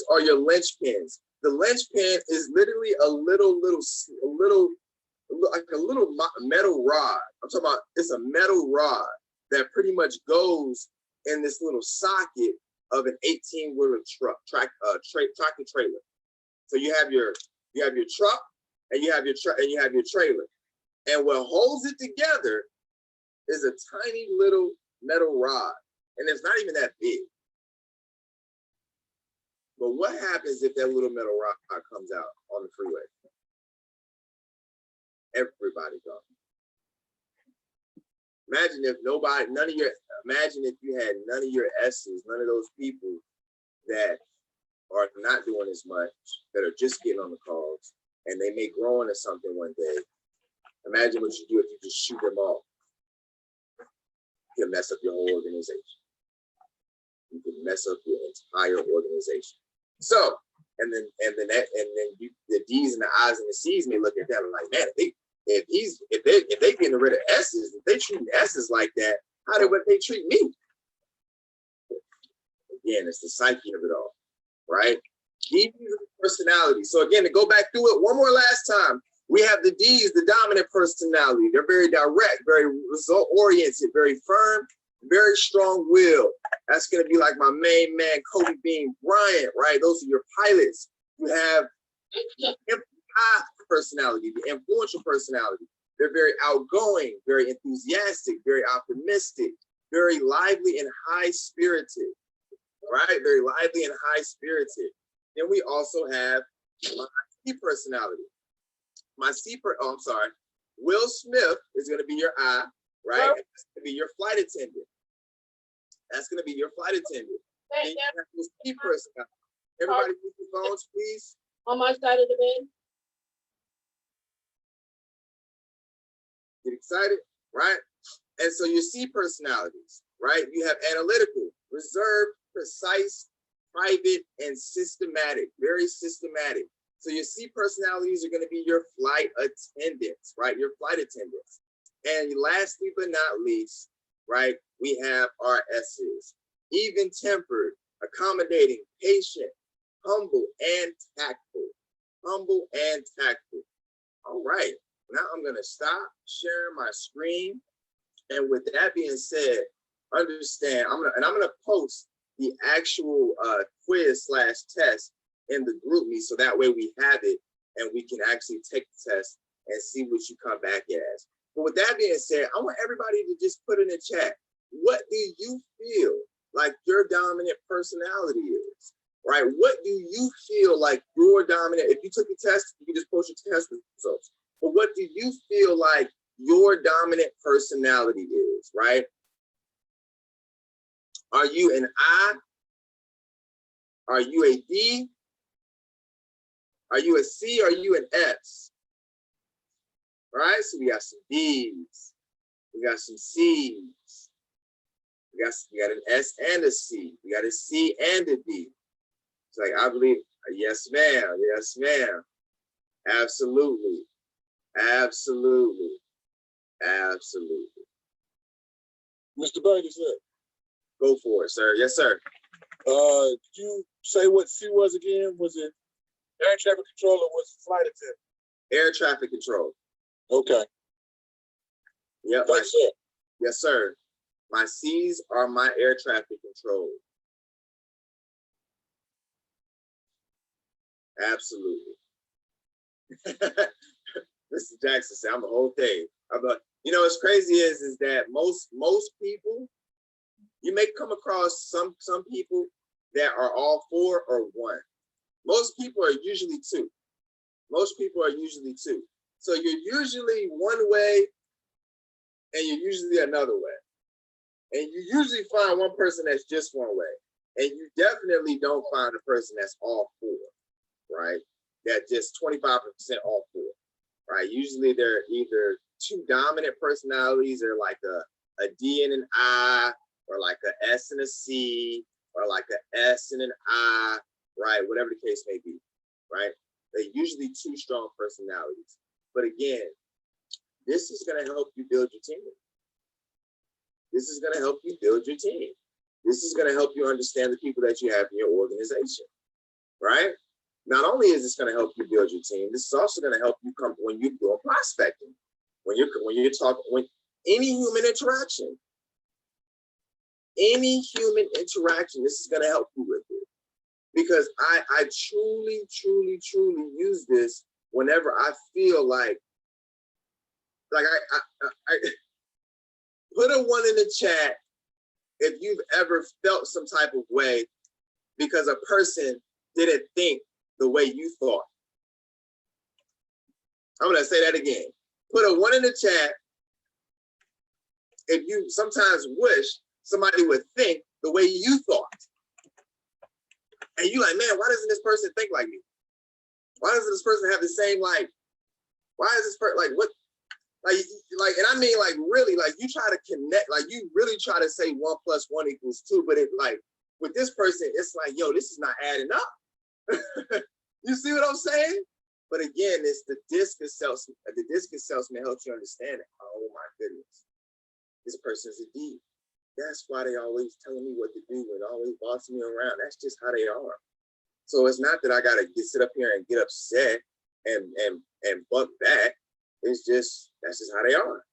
are your linchpins. The linchpin is literally a little metal rod. I'm talking about, it's a metal rod that pretty much goes in this little socket of an 18-wheeler tractor trailer. So you have your truck and you have your trailer. And what holds it together is a tiny little metal rod. And it's not even that big. But what happens if that little metal rod comes out on the freeway? Everybody goes. Imagine if you had none of your S's, none of those people that are not doing as much, that are just getting on the calls, and they may grow into something one day. Imagine what you do if you just shoot them off. You can mess up your whole organization. You can mess up your entire organization. So, and then the D's and the I's and the C's may look at that and like, man, if they getting rid of S's, if they treat S's like that, how would they treat me? Again, it's the psyche of it all, right? D's are personality. So again, to go back through it one more last time, we have the D's, the dominant personality. They're very direct, very result-oriented, very firm, very strong will. That's going to be like my main man, Kobe Bean Bryant, right? Those are your pilots. You have high personality, the influential personality. They're very outgoing, very enthusiastic, very optimistic, very lively and high-spirited, right? Very lively and high-spirited. Then we also have my C personality. Will Smith is going to be your I, right? That's going to be your flight attendant. That's going to be your flight attendant. Then you have your C personality. Everybody put your phones, please. On my side of the bed. Get excited, right? And so your C personalities, right? You have analytical, reserved, precise, private, and systematic, very systematic. So your C personalities are going to be your flight attendants, right? Your flight attendants. And lastly, but not least, right, we have our S's. Even-tempered, accommodating, patient, humble, and tactful. Humble and tactful. All right. Now I'm going to stop sharing my screen. And with that being said, understand, I'm going to post the actual quiz/test in the group me, so that way we have it and we can actually take the test and see what you come back as. But with that being said, I want everybody to just put in the chat, what do you feel like your dominant personality is, right? What do you feel like your dominant, if you took the test, you can just post your test results. But what do you feel like your dominant personality is, right? Are you an I? Are you a D? Are you a C? Are you an S? All right, so we got some D's. We got some C's. We got an S and a C. We got a C and a D. It's like, I believe, yes, ma'am. Yes, ma'am. Absolutely. Absolutely. Absolutely. Mr. Burgess, Go for it, sir. Yes, sir. Did you say what C was again? Was it air traffic controller? Was it flight attendant? Air traffic control. Okay. Yep. Thanks, sir. Yes, sir. My C's are my air traffic control. Absolutely. Mr. Jackson said, I'm the whole thing. You know, what's crazy is that most people, you may come across some people that are all 4 or 1. Most people are usually 2. Most people are usually 2. So you're usually one way and you're usually another way. And you usually find one person that's just one way. And you definitely don't find a person that's all 4, right? That just 25% all 4, right? Usually they're either 2 dominant personalities or like a D and an I, or like a S and a C, or like a S and an I, right? Whatever the case may be, right? They're usually 2 strong personalities. But again, this is going to help you build your team. This is going to help you build your team. This is going to help you understand the people that you have in your organization, right? Not only is this going to help you build your team, this is also going to help you come when you're doing prospecting, when you're talking, when any human interaction, this is going to help you with it. Because I truly use this whenever I feel like I put a 1 in the chat if you've ever felt some type of way because a person didn't think the way you thought. I'm gonna say that again. Put a 1 in the chat if you sometimes wish somebody would think the way you thought. And you like, man, why doesn't this person think like me? Why doesn't this person have the same, like, why is this person, like, what? Like, and I mean, like, really, like, you try to connect, like, you really try to say 1 + 1 = 2, but it, like, with this person, it's like, yo, this is not adding up. You see what I'm saying? But again, it's the discus salesman. The discus salesman helps you understand it. Oh my goodness, this person's a D. That's why they always telling me what to do and always bossing me around. That's just how they are. So it's not that I gotta sit up here and get upset and buck back. It's just, that's just how they are.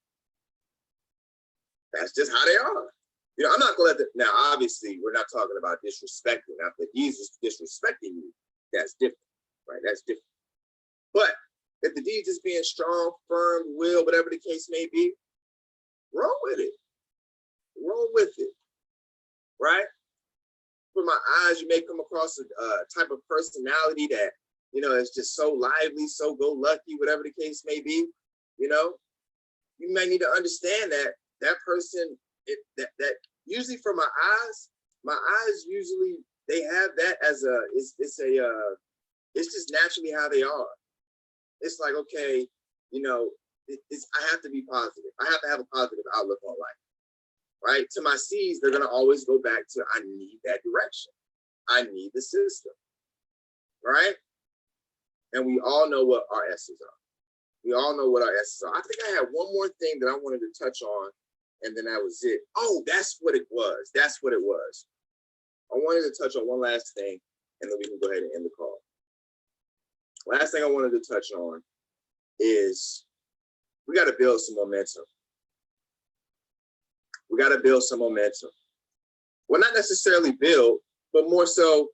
That's just how they are. You know, I'm not gonna let now, obviously, we're not talking about disrespecting. Now, if he's disrespecting you, that's different, right? That's different. But if the D's just being strong, firm, will, whatever the case may be, roll with it. Roll with it, right? For my eyes, you may come across a type of personality that, you know, is just so lively, so go-lucky, whatever the case may be. You know, you may need to understand that person, that usually for my eyes usually, they have that as it's just naturally how they are. It's like, okay, you know, I have to be positive. I have to have a positive outlook on life. Right? To my C's, they're gonna always go back to, I need that direction. I need the system. Right? And we all know what our S's are. We all know what our S's are. I think I had one more thing that I wanted to touch on, and then that was it. Oh, that's what it was. That's what it was. I wanted to touch on one last thing, and then we can go ahead and end the call. Last thing I wanted to touch on is we got to build some momentum. We got to build some momentum. Well, not necessarily build, but more so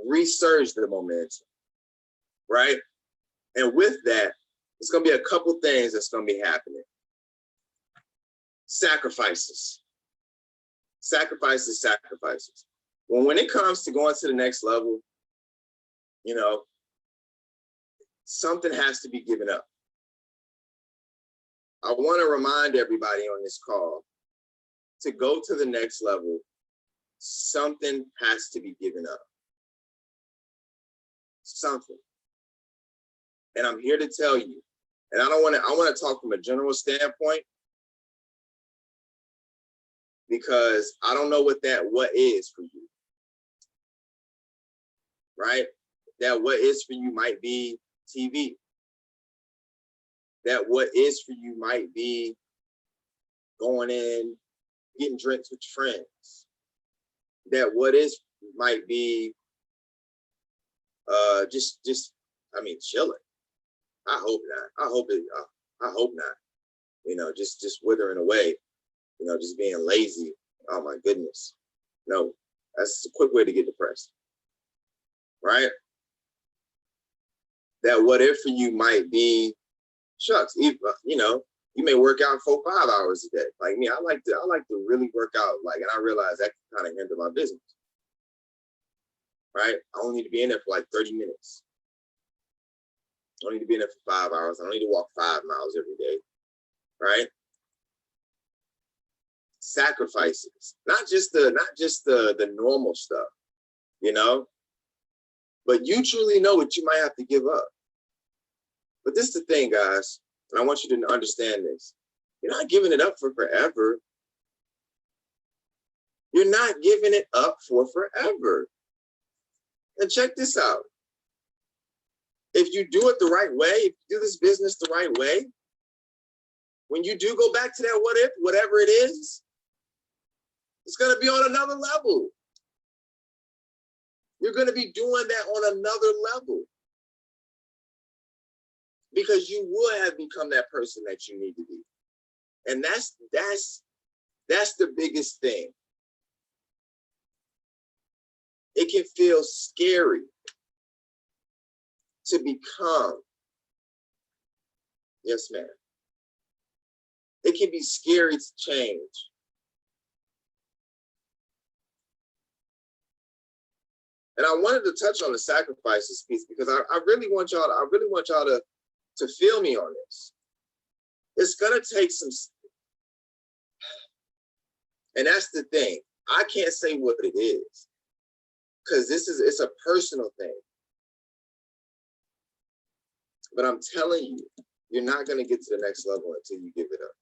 resurge the momentum, right? And with that, it's going to be a couple things that's going to be happening. Sacrifices. Sacrifices. When it comes to going to the next level, you know, something has to be given up. I want to remind everybody on this call, to go to the next level, something has to be given up. Something. And I'm here to tell you, and I want to talk from a general standpoint, because I don't know what is for you. Right? That what is for you might be TV. That what is for you might be going in, getting drinks with friends. that what is might be I mean, chilling. I hope not. I hope not. You know, just withering away, you know, just being lazy. Oh my goodness. No, that's a quick way to get depressed. Right? That what if for you might be, shucks, you know, you may work out 4 or 5 hours a day. Like me, I like to really work out, like, and I realize that can kind of hinder my business. Right? I only need to be in there for like 30 minutes. I don't need to be in there for 5 hours. I don't need to walk 5 miles every day. Right? Sacrifices, not just the normal stuff, you know, but you truly know what you might have to give up. But this is the thing, guys, and I want you to understand this. You're not giving it up for forever. You're not giving it up for forever. And check this out. If you do it the right way, if you do this business the right way, when you do go back to that what if, whatever it is, it's going to be on another level. You're going to be doing that on another level. Because you would have become that person that you need to be. And that's the biggest thing. It can feel scary to become. Yes, ma'am. It can be scary to change. And I wanted to touch on the sacrifices piece because I really want y'all to feel me on this. It's gonna take some, and that's the thing. I can't say what it is because it's a personal thing. But I'm telling you, you're not gonna get to the next level until you give it up.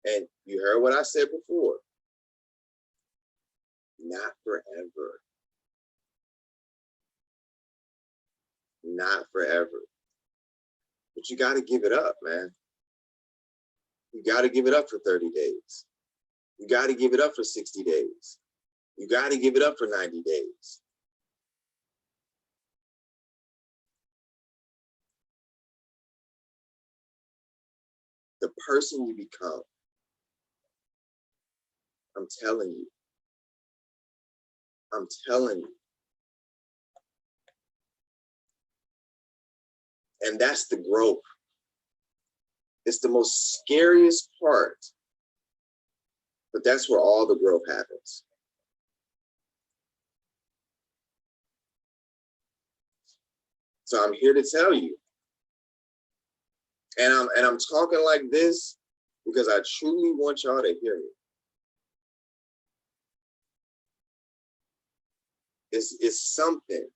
And you heard what I said before. Not forever. Not forever. But you got to give it up, man. You got to give it up for 30 days. You got to give it up for 60 days. You got to give it up for 90 days. The person you become, I'm telling you. I'm telling you. And that's the growth. It's the most scariest part. But that's where all the growth happens. So I'm here to tell you. And I'm talking like this because I truly want y'all to hear me. It's something.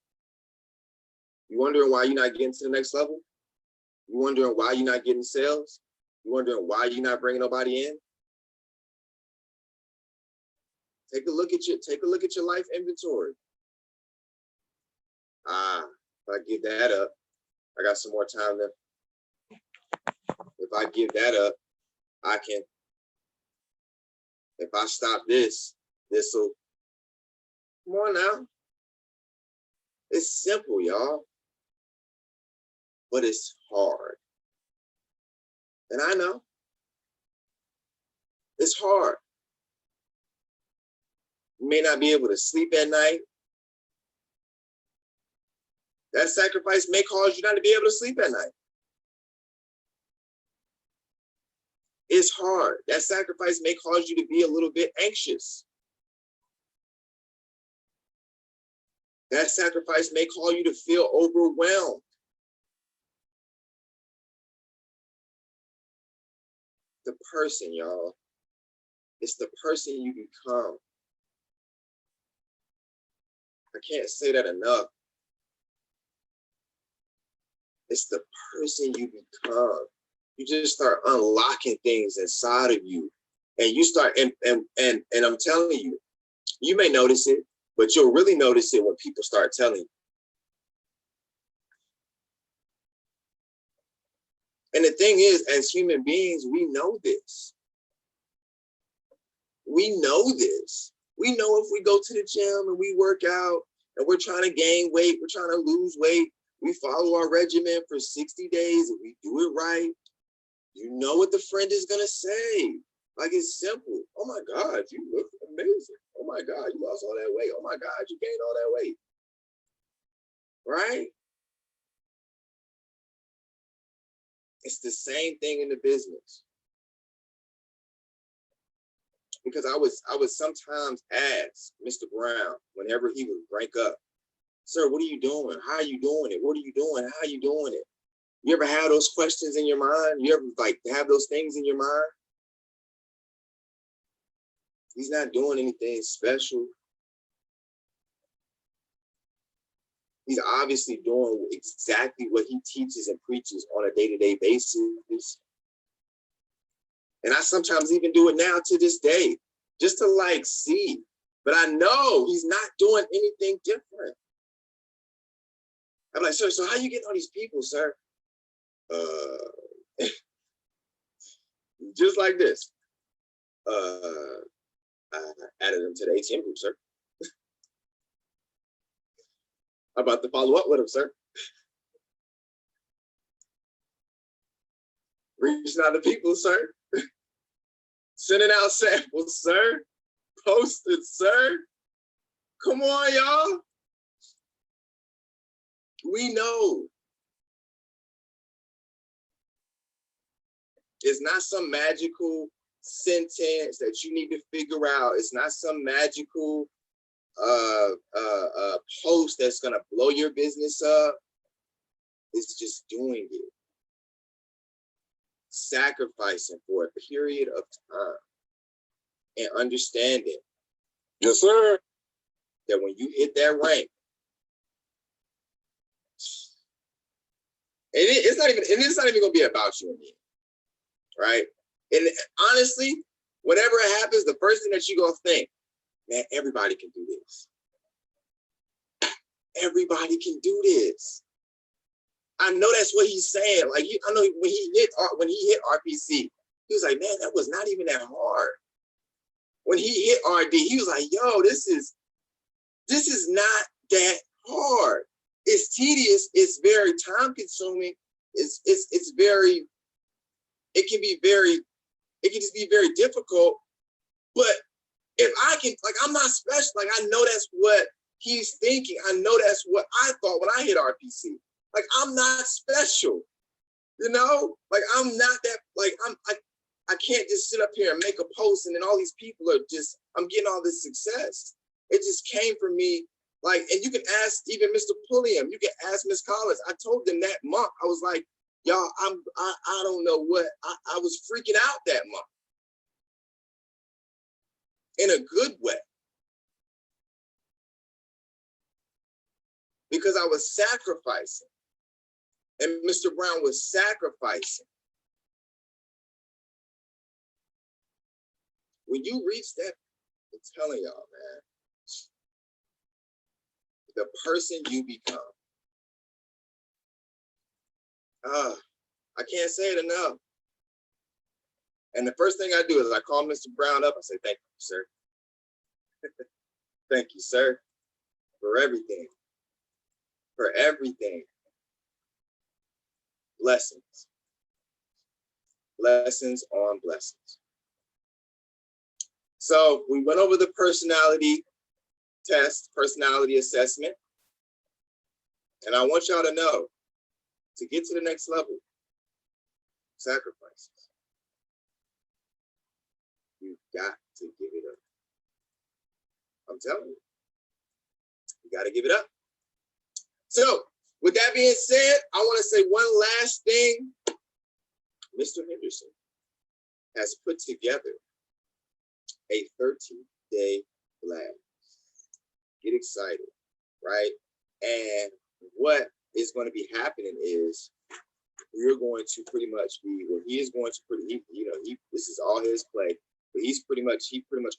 You wondering why you're not getting to the next level? You wondering why you're not getting sales? You wondering why you're not bringing nobody in? Take a look at your life inventory. If I give that up, I got some more time left. If I give that up, I can. If I stop this'll. Come on now. It's simple, y'all. But it's hard. And I know. It's hard. You may not be able to sleep at night. That sacrifice may cause you not to be able to sleep at night. It's hard. That sacrifice may cause you to be a little bit anxious. That sacrifice may cause you to feel overwhelmed. The person, y'all. It's the person you become. I can't say that enough. It's the person you become. You just start unlocking things inside of you. And you start, and I'm telling you, you may notice it, but you'll really notice it when people start telling you. And the thing is, as human beings, we know this. We know this. We know if we go to the gym and we work out and we're trying to gain weight, we're trying to lose weight, we follow our regimen for 60 days and we do it right, you know what the friend is gonna say. Like, it's simple. Oh my God, you look amazing. Oh my God, you lost all that weight. Oh my God, you gained all that weight. Right? It's the same thing in the business. Because I would sometimes ask Mr. Brown whenever he would break up, sir, what are you doing? How are you doing it? What are you doing? How are you doing it? You ever have those questions in your mind? You ever like have those things in your mind? He's not doing anything special. He's obviously doing exactly what he teaches and preaches on a day-to-day basis. And I sometimes even do it now to this day, just to like see. But I know he's not doing anything different. I'm like, sir, so how you getting all these people, sir? Just like this. I added them to the ATM group, sir. I'm about to follow up with him, sir. Reaching out to people, sir. Sending out samples, sir. Posted, sir. Come on, y'all. We know. It's not some magical sentence that you need to figure out. It's not some magical post that's gonna blow your business up. It's just doing it. Sacrificing for a period of time and understanding. Yes, sir. That when you hit that rank, it's not even gonna be about you and me, right? And honestly, whatever happens, the first thing that you gonna think, man, everybody can do this. Everybody can do this. I know that's what he's saying. Like, I know when he hit RPC, he was like, man, that was not even that hard. When he hit RD, he was like, yo, this is not that hard. It's tedious. It's very time consuming. It can just be very difficult. But if I can, like, I'm not special. Like, I know that's what he's thinking. I know that's what I thought when I hit RPC. Like, I'm not special, you know? Like, I'm not that, like, I can't just sit up here and make a post and then all these people are just, I'm getting all this success. It just came from me. Like, and you can ask even Mr. Pulliam, you can ask Ms. Collins. I told them that month, I was like, y'all, I don't know what, I was freaking out that month. In a good way. Because I was sacrificing. And Mr. Brown was sacrificing. When you reach that, I'm telling y'all, man, the person you become. I can't say it enough. And the first thing I do is I call Mr. Brown up and say, thank you, sir. Thank you, sir, for everything. For everything. Blessings. Blessings on blessings. So we went over the personality test, personality assessment. And I want y'all to know, to get to the next level, sacrifices. You've got to give it up. I'm telling you, you got to give it up. So with that being said, I want to say one last thing. Mr. Henderson has put together a 13-day blast. Get excited, right? And what is going to be happening is we're going to pretty much be, well, he is going to this is all his play, but he pretty much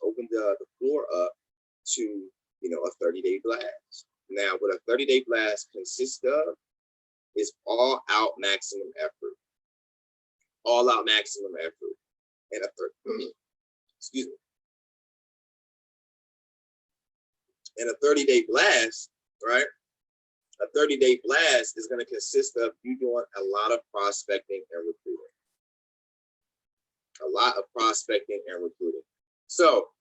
opened the floor up to, a 30-day blast. Now, what a 30-day blast consists of is all out maximum effort. All out maximum effort. And excuse me. And a 30-day blast, right? A 30-day blast is going to consist of you doing a lot of prospecting and recruiting. A lot of prospecting and recruiting. So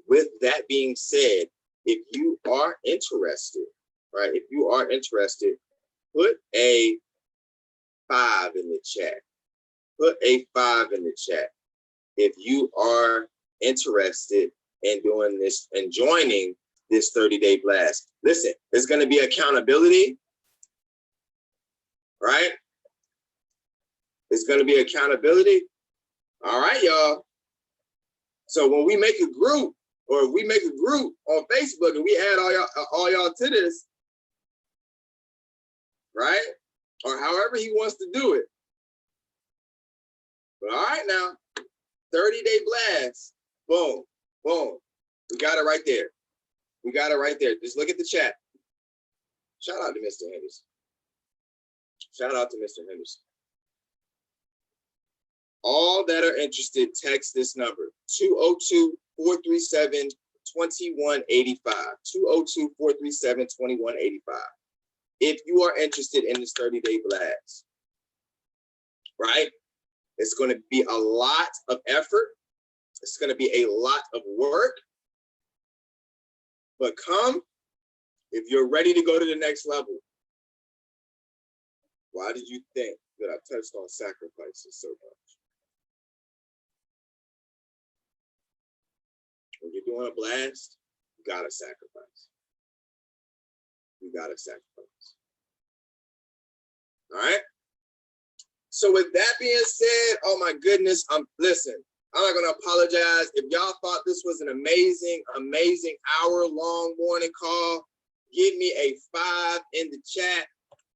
with that being said, if you are interested, right? If you are interested, put a 5 in the chat. Put a 5 in the chat if you are interested in doing this and joining this 30-day blast. Listen, there's going to be accountability, right? It's going to be accountability. All right, y'all. So when we make a group, or if we make a group on Facebook and we add all y'all to this, right? Or however he wants to do it. But all right now, 30-day blast. Boom, boom. We got it right there. We got it right there. Just look at the chat. Shout out to Mr. Henderson. Shout out to Mr. Henderson. All that are interested, text this number, 202-437-2185. 202-437-2185. If you are interested in this 30-day blast, right? It's going to be a lot of effort. It's going to be a lot of work. But come if you're ready to go to the next level. Why did you think that I touched on sacrifices so much? When you're doing a blast, you gotta sacrifice. You gotta sacrifice. All right. So with that being said, oh my goodness, listen, I'm not gonna apologize. If y'all thought this was an amazing, amazing hour-long morning call, give me a 5 in the chat.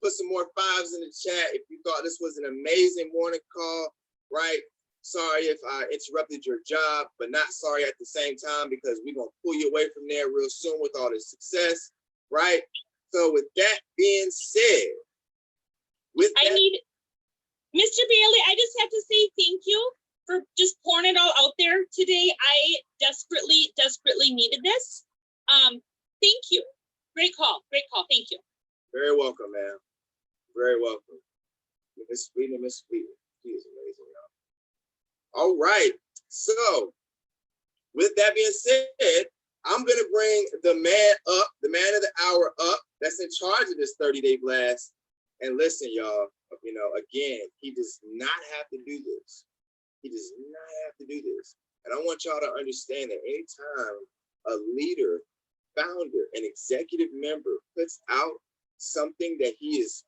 Put some more 5s in the chat if you thought this was an amazing morning call, right? Sorry if I interrupted your job, but not sorry at the same time, because we're gonna pull you away from there real soon with all this success, right? So with that being said, Mr. Bailey, I just have to say thank you for just pouring it all out there today. I desperately, desperately needed this. Thank you. Great call, thank you. Very welcome, ma'am. Very welcome. Miss Sweeten, she is amazing, y'all. All right, so with that being said, I'm gonna bring the man up, the man of the hour up, that's in charge of this 30-day blast. And listen, y'all, you know, again, he does not have to do this. He does not have to do this. And I want y'all to understand that anytime a leader, founder, an executive member puts out something that he is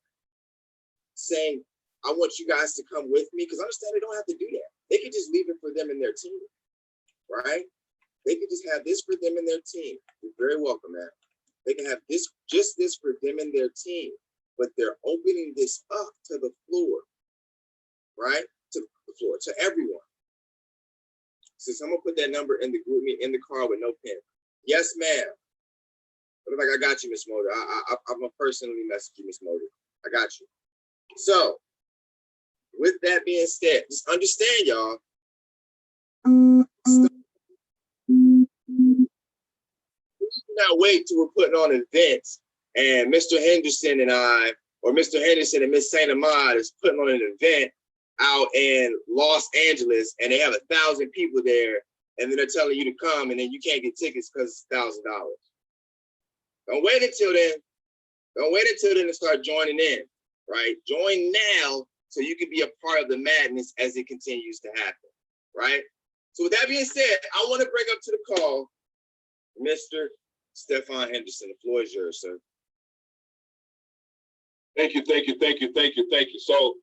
saying, I want you guys to come with me, because understand they don't have to do that. They can just leave it for them and their team, right? They can just have this for them and their team. You're very welcome, man. They can have this, just this for them and their team, but they're opening this up to the floor, right? To the floor, to everyone. So someone put that number in the group me in the car with no pen. Yes, ma'am. But like, I got you, Miss Motor. I'm gonna personally message you, Miss Motor. I got you. So, with that being said, just understand, y'all. Not wait till we're putting on events and Mr. Henderson and I, or Mr. Henderson and Miss Saint Ahmad is putting on an event out in Los Angeles and they have 1,000 people there, and then they're telling you to come and then you can't get tickets because it's $1,000. Don't wait until then. Don't wait until then to start joining in, right? Join now so you can be a part of the madness as it continues to happen, right? So with that being said, I want to bring up to the call Mr. Stefan Henderson. The floor is yours, sir. Thank you. So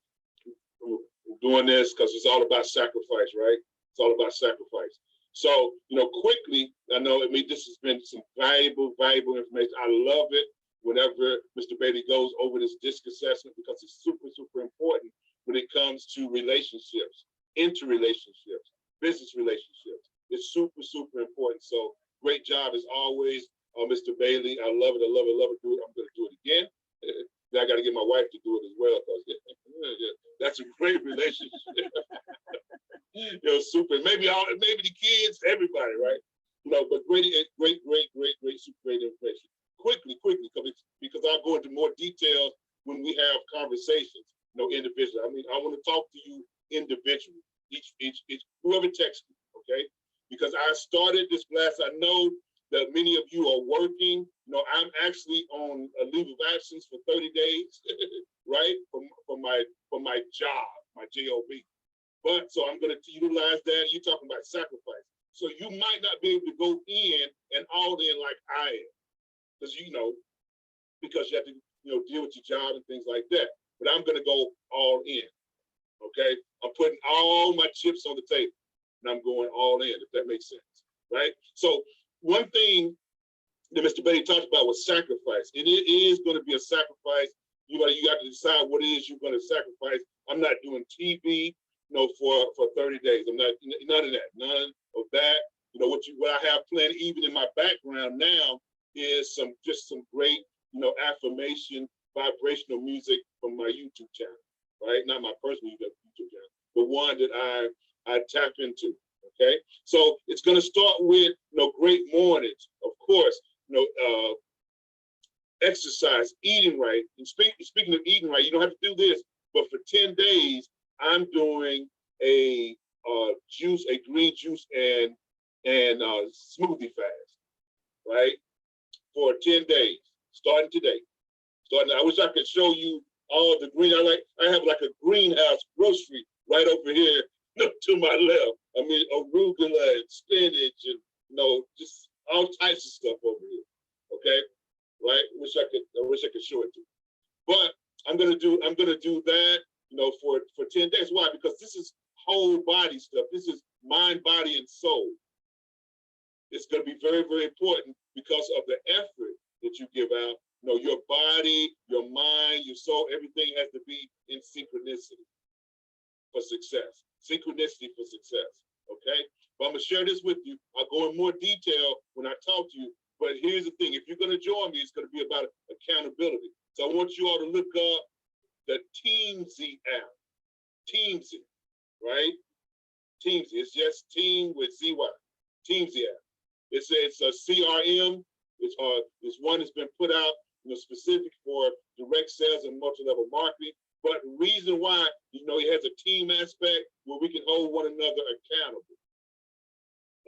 we're doing this because it's all about sacrifice, right? It's all about sacrifice. So, quickly, I know, this has been some valuable information. I love it whenever Mr. Bailey goes over this DISC assessment, because it's super, super important when it comes to relationships, interrelationships, business relationships. It's super, super important. So great job as always, Mr. Bailey. I love it. I'm going to do it again. I got to get my wife to do it as well, because that's a great relationship. Super. Maybe the kids, everybody, right? but great, super great information. Quickly, because I'll go into more details when we have conversations, individually. I mean, I want to talk to you individually, each whoever texts me, okay? Because I started this class, I know that many of you are working. I'm actually on a leave of absence for 30 days, right? From my job, my job. But so I'm going to utilize that. You're talking about sacrifice. So you might not be able to go in and all in like I am, because because you have to deal with your job and things like that. But I'm going to go all in. Okay, I'm putting all my chips on the table, and I'm going all in. If that makes sense, right? So one thing that Mr. Betty talked about was sacrifice, and it is going to be a sacrifice. You got to decide what it is you're going to sacrifice. I'm not doing TV, for 30 days. I'm not none of that. None of that. What I have planned, even in my background now, is some great, affirmation, vibrational music from my YouTube channel, right? Not my personal YouTube channel, the one that I tap into. Okay, so it's going to start with great mornings, of course. Exercise, eating right. And speaking of eating right, you don't have to do this, but for 10 days, I'm doing a green juice and smoothie fast, right? For 10 days, starting today. I wish I could show you all the green. I have like a greenhouse grocery right over here to my left. I mean, arugula and spinach and just all types of stuff over here. Okay, right? I wish I could show it to you. But I'm gonna do that, for 10 days. Why? Because this is whole body stuff. This is mind, body, and soul. It's gonna be very, very important because of the effort that you give out. Your body, your mind, your soul, everything has to be in synchronicity for success. Synchronicity for success. Okay? But I'm gonna share this with you. I'll go in more detail when I talk to you. But here's the thing: if you're gonna join me, it's gonna be about accountability. So I want you all to look up the Teamzy app. Teamzy, right? Teamzy. It's just team with ZY. Teamzy app. It's a CRM. It's one that's been put out, specific for direct sales and multi-level marketing. But the reason why, it has a team aspect where we can hold one another accountable.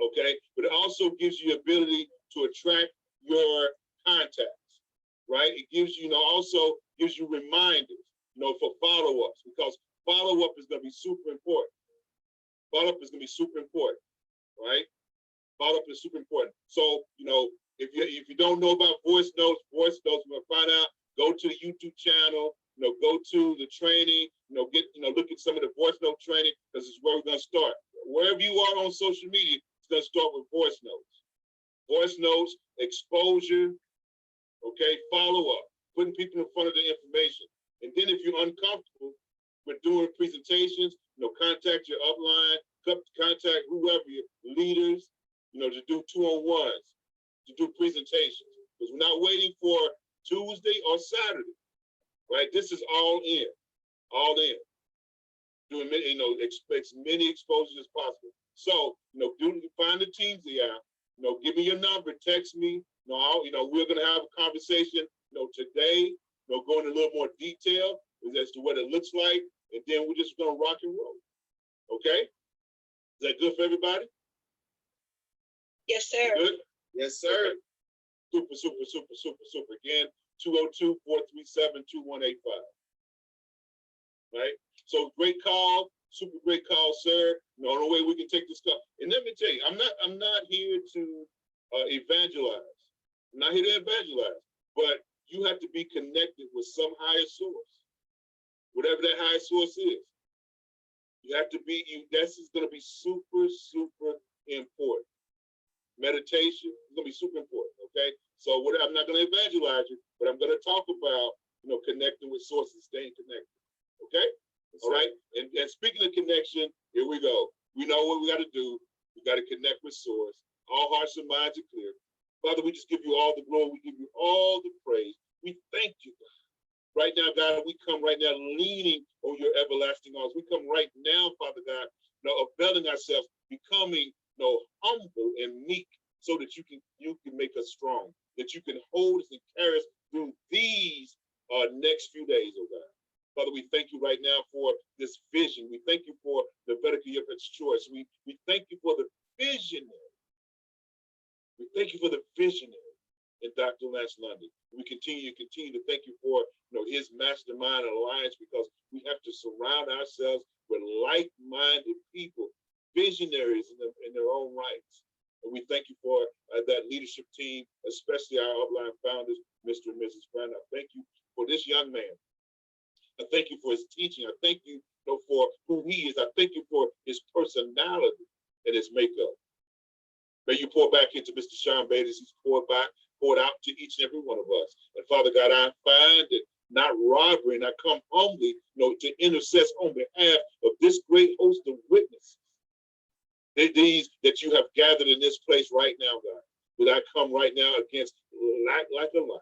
Okay, but it also gives you the ability to attract your contacts, right? It gives you, also gives you reminders, for follow-ups, because follow-up is going to be super important. Follow-up is going to be super important, right? Follow-up is super important. So, if you don't know about voice notes, we're going to find out. Go to the YouTube channel. Go to the training. Look at some of the voice note training, because it's where we're going to start. Wherever you are on social media, it's going to start with voice notes. Voice notes, exposure, okay, follow-up, putting people in front of the information. And then if you're uncomfortable with doing presentations, contact your upline, contact whoever, your leaders, to do two-on-ones, to do presentations. Because we're not waiting for Tuesday or Saturday, right? This is all in. Doing many, expect many exposures as possible. So, find the Teamzy app. Give me your number, text me. We're gonna have a conversation, today, go into a little more detail as to what it looks like, and then we're just gonna rock and roll. Okay? Is that good for everybody? Yes, sir. Good? Yes, sir. Super. Again, 202-437-2185. Right? So great call, super great call, sir. The only way we can take this call. And let me tell you, I'm not here to evangelize. I'm not here to evangelize, but you have to be connected with some higher source, whatever that higher source is. You have to be. This is going to be super important. Meditation is going to be super important. Okay, so I'm not going to evangelize you, but I'm going to talk about connecting with sources, staying connected. Okay. All right. And speaking of connection, here we go. We know what we got to do. We got to connect with source. All hearts and minds are clear. Father, we just give you all the glory. We give you all the praise. We thank you, God. Right now, God, we come right now leaning on your everlasting arms. We come right now, Father God, availing ourselves, becoming humble and meek so that you can make us strong, that you can hold us and carry us through these next few days, oh God. Father, we thank you right now for this vision. We thank you for the Vatican of its choice. We thank you for the visionary. We thank you for the visionary in Dr. Lance Lundy. We continue to thank you for his mastermind alliance, because we have to surround ourselves with like-minded people, visionaries in their own rights. And we thank you for that leadership team, especially our upline founders, Mr. and Mrs. Brown. I thank you for this young man. I thank you for his teaching. I thank you, for who he is. I thank you for his personality and his makeup. May you pour back into Mr. Sean Bates. He's poured out to each and every one of us. And Father God, I find it not robbery, and I come humbly, to intercess on behalf of this great host of witnesses. These that you have gathered in this place right now, God. That I come right now against like a lion.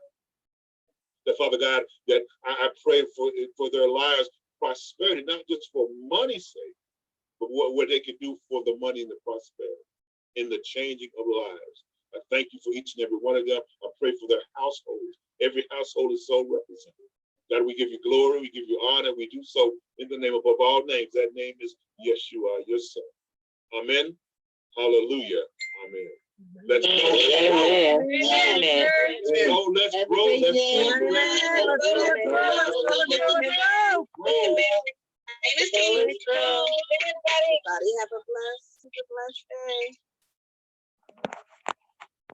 That Father God, that I pray for their lives prosperity, not just for money's sake, but what they can do for the money and the prosperity in the changing of lives. I thank you for each and every one of them. I pray for their households. Every household is so represented. God, we give you glory, we give you honor. We do so in the name above all names. That name is Yeshua, your son. Amen. Hallelujah. Amen. Let's go. Amen. Amen. Let's go. Let's grow. Everybody have a blessed day.